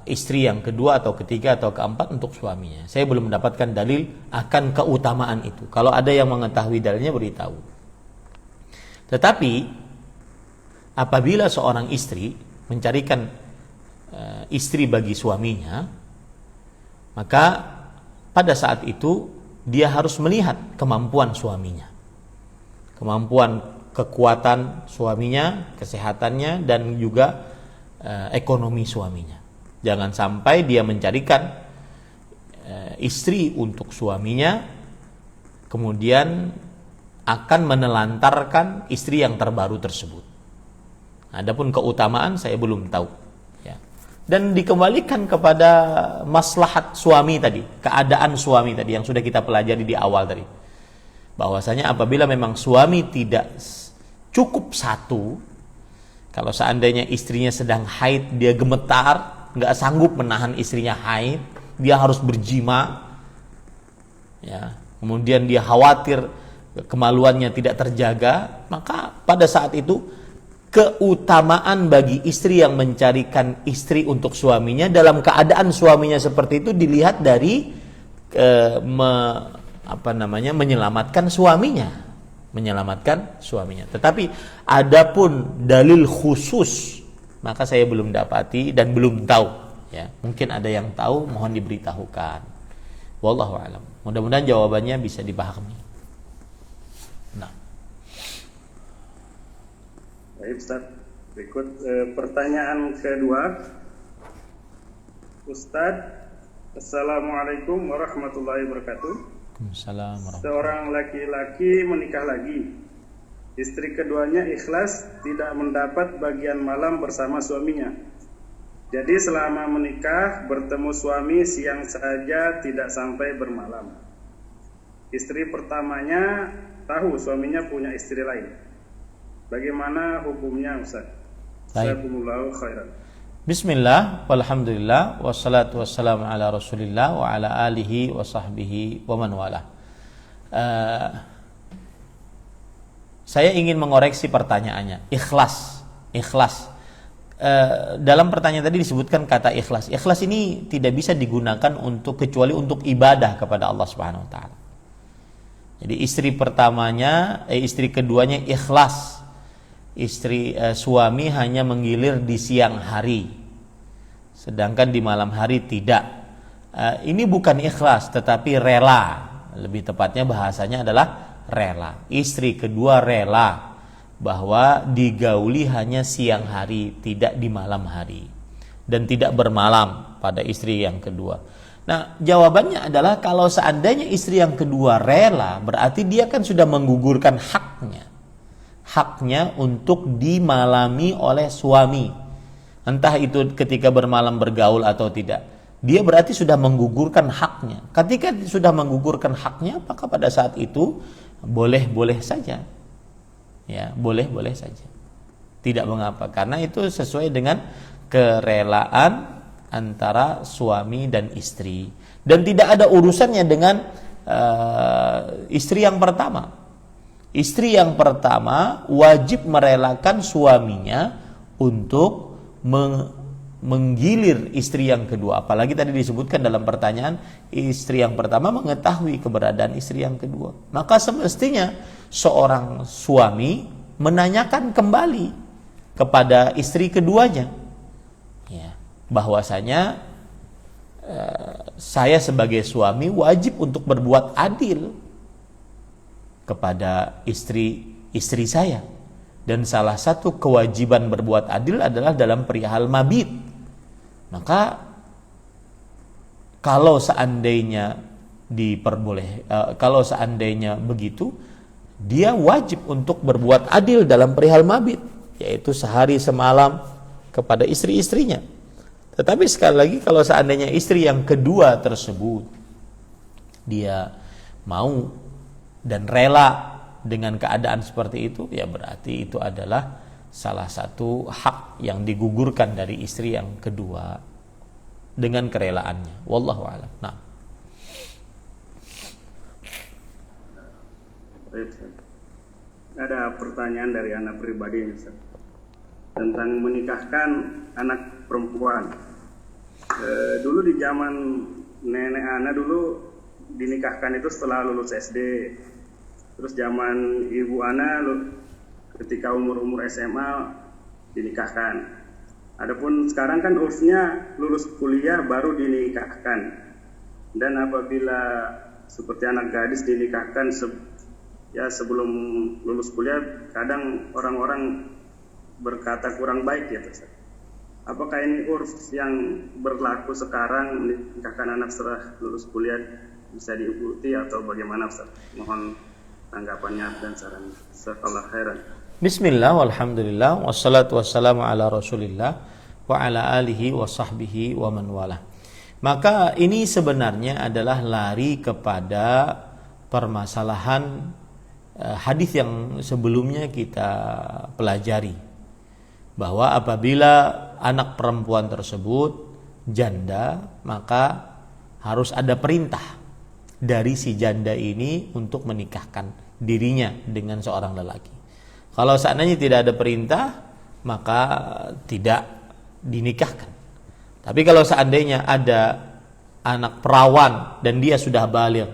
istri yang kedua atau ketiga atau keempat untuk suaminya. Saya belum mendapatkan dalil akan keutamaan itu. Kalau ada yang mengetahui dalilnya, beritahu. Tetapi apabila seorang istri mencarikan istri bagi suaminya, maka pada saat itu dia harus melihat kemampuan suaminya, kemampuan kekuatan suaminya, kesehatannya, dan juga ekonomi suaminya. Jangan sampai dia mencarikan istri untuk suaminya, kemudian akan menelantarkan istri yang terbaru tersebut. Adapun keutamaan saya belum tahu. Ya. Dan dikembalikan kepada maslahat suami tadi, keadaan suami tadi yang sudah kita pelajari di awal tadi. Bahwasanya apabila memang suami tidak cukup satu, kalau seandainya istrinya sedang haid, dia gemetar, nggak sanggup menahan istrinya haid, dia harus berjima, ya. Kemudian dia khawatir kemaluannya tidak terjaga, maka pada saat itu keutamaan bagi istri yang mencarikan istri untuk suaminya dalam keadaan suaminya seperti itu dilihat dari menyelamatkan suaminya. Tetapi adapun dalil khusus maka saya belum dapati dan belum tahu. Ya, mungkin ada yang tahu, mohon diberitahukan. Wallahu a'lam. Mudah-mudahan jawabannya bisa dipahami. Nah. Baik Ustaz, berikut pertanyaan kedua. Ustaz, Assalamualaikum warahmatullahi wabarakatuh. Seorang laki-laki menikah lagi. Istri keduanya ikhlas tidak mendapat bagian malam bersama suaminya. Jadi selama menikah bertemu suami siang saja, tidak sampai bermalam. Istri pertamanya tahu suaminya punya istri lain. Bagaimana hukumnya Ustaz? Jazakumullahu khairan. Bismillah, walhamdulillah, wassalatu wassalamu ala rasulillah wa ala alihi wa sahbihi wa man wala. Saya ingin mengoreksi pertanyaannya. Ikhlas. Dalam pertanyaan tadi disebutkan kata ikhlas. Ikhlas ini tidak bisa digunakan kecuali untuk ibadah kepada Allah Subhanahu wa taala. Jadi istri keduanya ikhlas. Suami hanya menggilir di siang hari, sedangkan di malam hari tidak. Ini bukan ikhlas, tetapi rela. Lebih tepatnya bahasanya adalah rela. Istri kedua rela bahwa digauli hanya siang hari, tidak di malam hari, dan tidak bermalam pada istri yang kedua. Nah, jawabannya adalah kalau seandainya istri yang kedua rela, berarti dia kan sudah menggugurkan haknya untuk dimalami oleh suami. Entah itu ketika bermalam bergaul atau tidak. Dia berarti sudah menggugurkan haknya. Ketika sudah menggugurkan haknya, maka pada saat itu boleh-boleh saja. Ya, boleh-boleh saja. Tidak mengapa, karena itu sesuai dengan kerelaan antara suami dan istri, dan tidak ada urusannya dengan istri yang pertama. Istri yang pertama wajib merelakan suaminya untuk menggilir istri yang kedua. Apalagi tadi disebutkan dalam pertanyaan, istri yang pertama mengetahui keberadaan istri yang kedua. Maka semestinya seorang suami menanyakan kembali kepada istri keduanya, ya, bahwasanya saya sebagai suami wajib untuk berbuat adil kepada istri saya. Dan salah satu kewajiban berbuat adil adalah dalam perihal mabit. Maka kalau seandainya kalau seandainya begitu, dia wajib untuk berbuat adil dalam perihal mabit, yaitu sehari semalam kepada istri-istrinya. Tetapi sekali lagi, kalau seandainya istri yang kedua tersebut dia mau dan rela dengan keadaan seperti itu, ya berarti itu adalah salah satu hak yang digugurkan dari istri yang kedua dengan kerelaannya. Wallahu a'lam. Nah. Ada pertanyaan dari anak pribadi, Ustaz, tentang menikahkan anak perempuan. Dulu di zaman nenek anak dulu dinikahkan itu setelah lulus SD. Terus zaman ibu anak ketika umur SMA dinikahkan. Adapun sekarang kan urusnya lulus kuliah baru dinikahkan. Dan apabila seperti anak gadis dinikahkan sebelum lulus kuliah, kadang orang-orang berkata kurang baik ya, Ustaz. Apakah ini urf yang berlaku sekarang, menikahkan anak setelah lulus kuliah bisa diikuti atau bagaimana, Ustaz? Mohon tanggapannya dan saran. Jazakallahu khairan. Bismillah, walhamdulillah, wassalatu wassalamu ala rasulillah wa ala alihi wa sahbihi wa man wala. Maka ini sebenarnya adalah lari kepada permasalahan hadis yang sebelumnya kita pelajari, bahwa apabila anak perempuan tersebut janda, maka harus ada perintah dari si janda ini untuk menikahkan dirinya dengan seorang lelaki. Kalau seandainya tidak ada perintah, maka tidak dinikahkan. Tapi kalau seandainya ada anak perawan dan dia sudah baligh,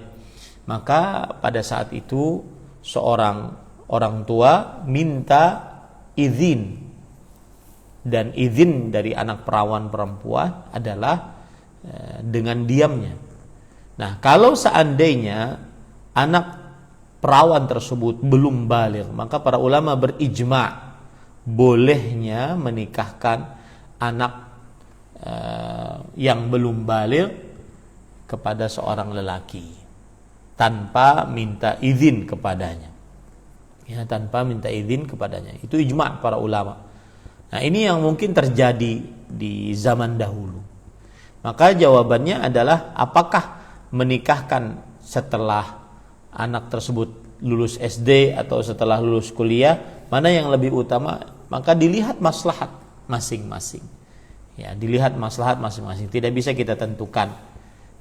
maka pada saat itu seorang orang tua minta izin, dan izin dari anak perawan perempuan adalah dengan diamnya. Nah, kalau seandainya anak perawan tersebut belum baligh, maka para ulama berijma bolehnya menikahkan anak yang belum baligh kepada seorang lelaki tanpa minta izin kepadanya. Ya, tanpa minta izin kepadanya. Itu ijma para ulama. Nah, ini yang mungkin terjadi di zaman dahulu. Maka jawabannya adalah, apakah menikahkan setelah anak tersebut lulus SD atau setelah lulus kuliah, mana yang lebih utama? Maka dilihat maslahat masing-masing. Ya, dilihat maslahat masing-masing. Tidak bisa kita tentukan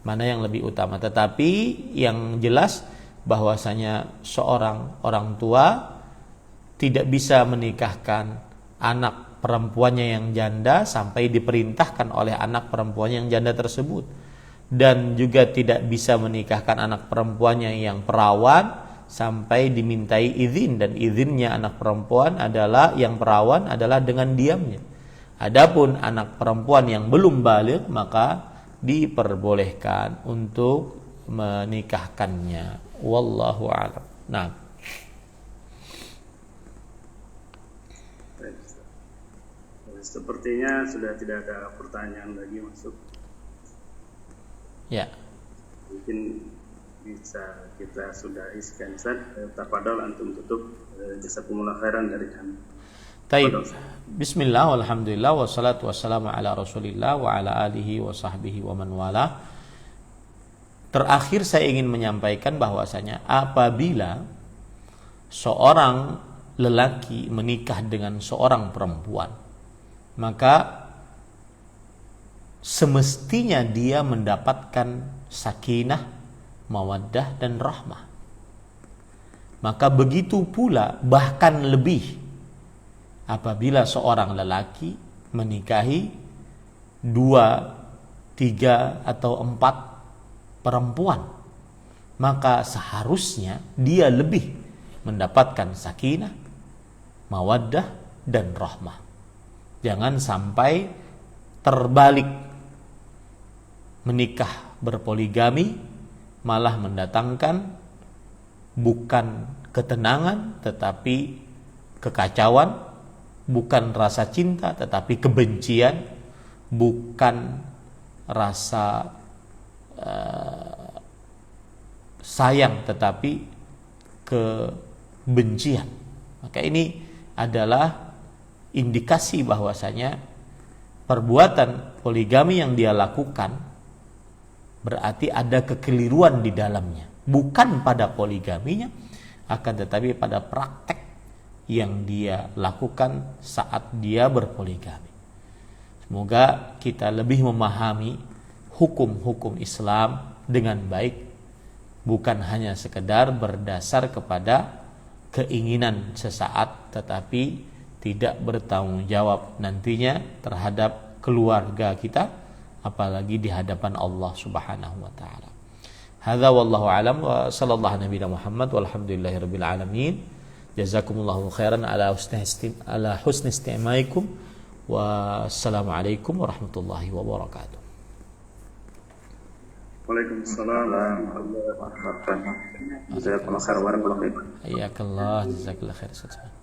mana yang lebih utama. Tetapi yang jelas bahwasanya seorang orang tua tidak bisa menikahkan anak perempuannya yang janda sampai diperintahkan oleh anak perempuannya yang janda tersebut, dan juga tidak bisa menikahkan anak perempuannya yang perawan sampai dimintai izin, dan izinnya anak perempuan adalah yang perawan adalah dengan diamnya. Adapun anak perempuan yang belum baligh maka diperbolehkan untuk menikahkannya. Wallahu a'lam. Nah, sepertinya sudah tidak ada pertanyaan lagi masuk. ya. Mungkin bisa kita sudahi sekian Ustaz. Tafadhol antum tutup. Jazakumullah khairan dari kami. Taib. Bismillah, walhamdulillah, wassalatu wassalamu ala rasulillah wa ala alihi wa sahbihi wa man wala. Terakhir saya ingin menyampaikan bahwasanya apabila seorang lelaki menikah dengan seorang perempuan, maka semestinya dia mendapatkan sakinah, mawaddah dan rahmah. Maka begitu pula, bahkan lebih, apabila seorang lelaki menikahi 2, 3 atau 4 perempuan, maka seharusnya dia lebih mendapatkan sakinah, mawaddah dan rahmah. Jangan sampai terbalik, menikah berpoligami malah mendatangkan bukan ketenangan tetapi kekacauan, bukan rasa cinta tetapi kebencian, bukan rasa sayang tetapi kebencian. Maka ini adalah indikasi bahwasanya perbuatan poligami yang dia lakukan berarti ada kekeliruan di dalamnya, bukan pada poligaminya akan tetapi pada praktek yang dia lakukan saat dia berpoligami. Semoga kita lebih memahami hukum-hukum Islam dengan baik, bukan hanya sekedar berdasar kepada keinginan sesaat tetapi tidak bertanggung jawab nantinya terhadap keluarga kita, apalagi di hadapan Allah Subhanahu wa taala. Hadza wallahu alam wa sallallahu nabiyana Muhammad walhamdulillahirabbil alamin. Jazakumullahu khairan ala husni istimaikum wa assalamu alaikum warahmatullahi wabarakatuh. Waalaikumsalam warahmatullahi wabarakatuh. Jazakumullah khairan. Hayyakallah, jazakallahu khairan.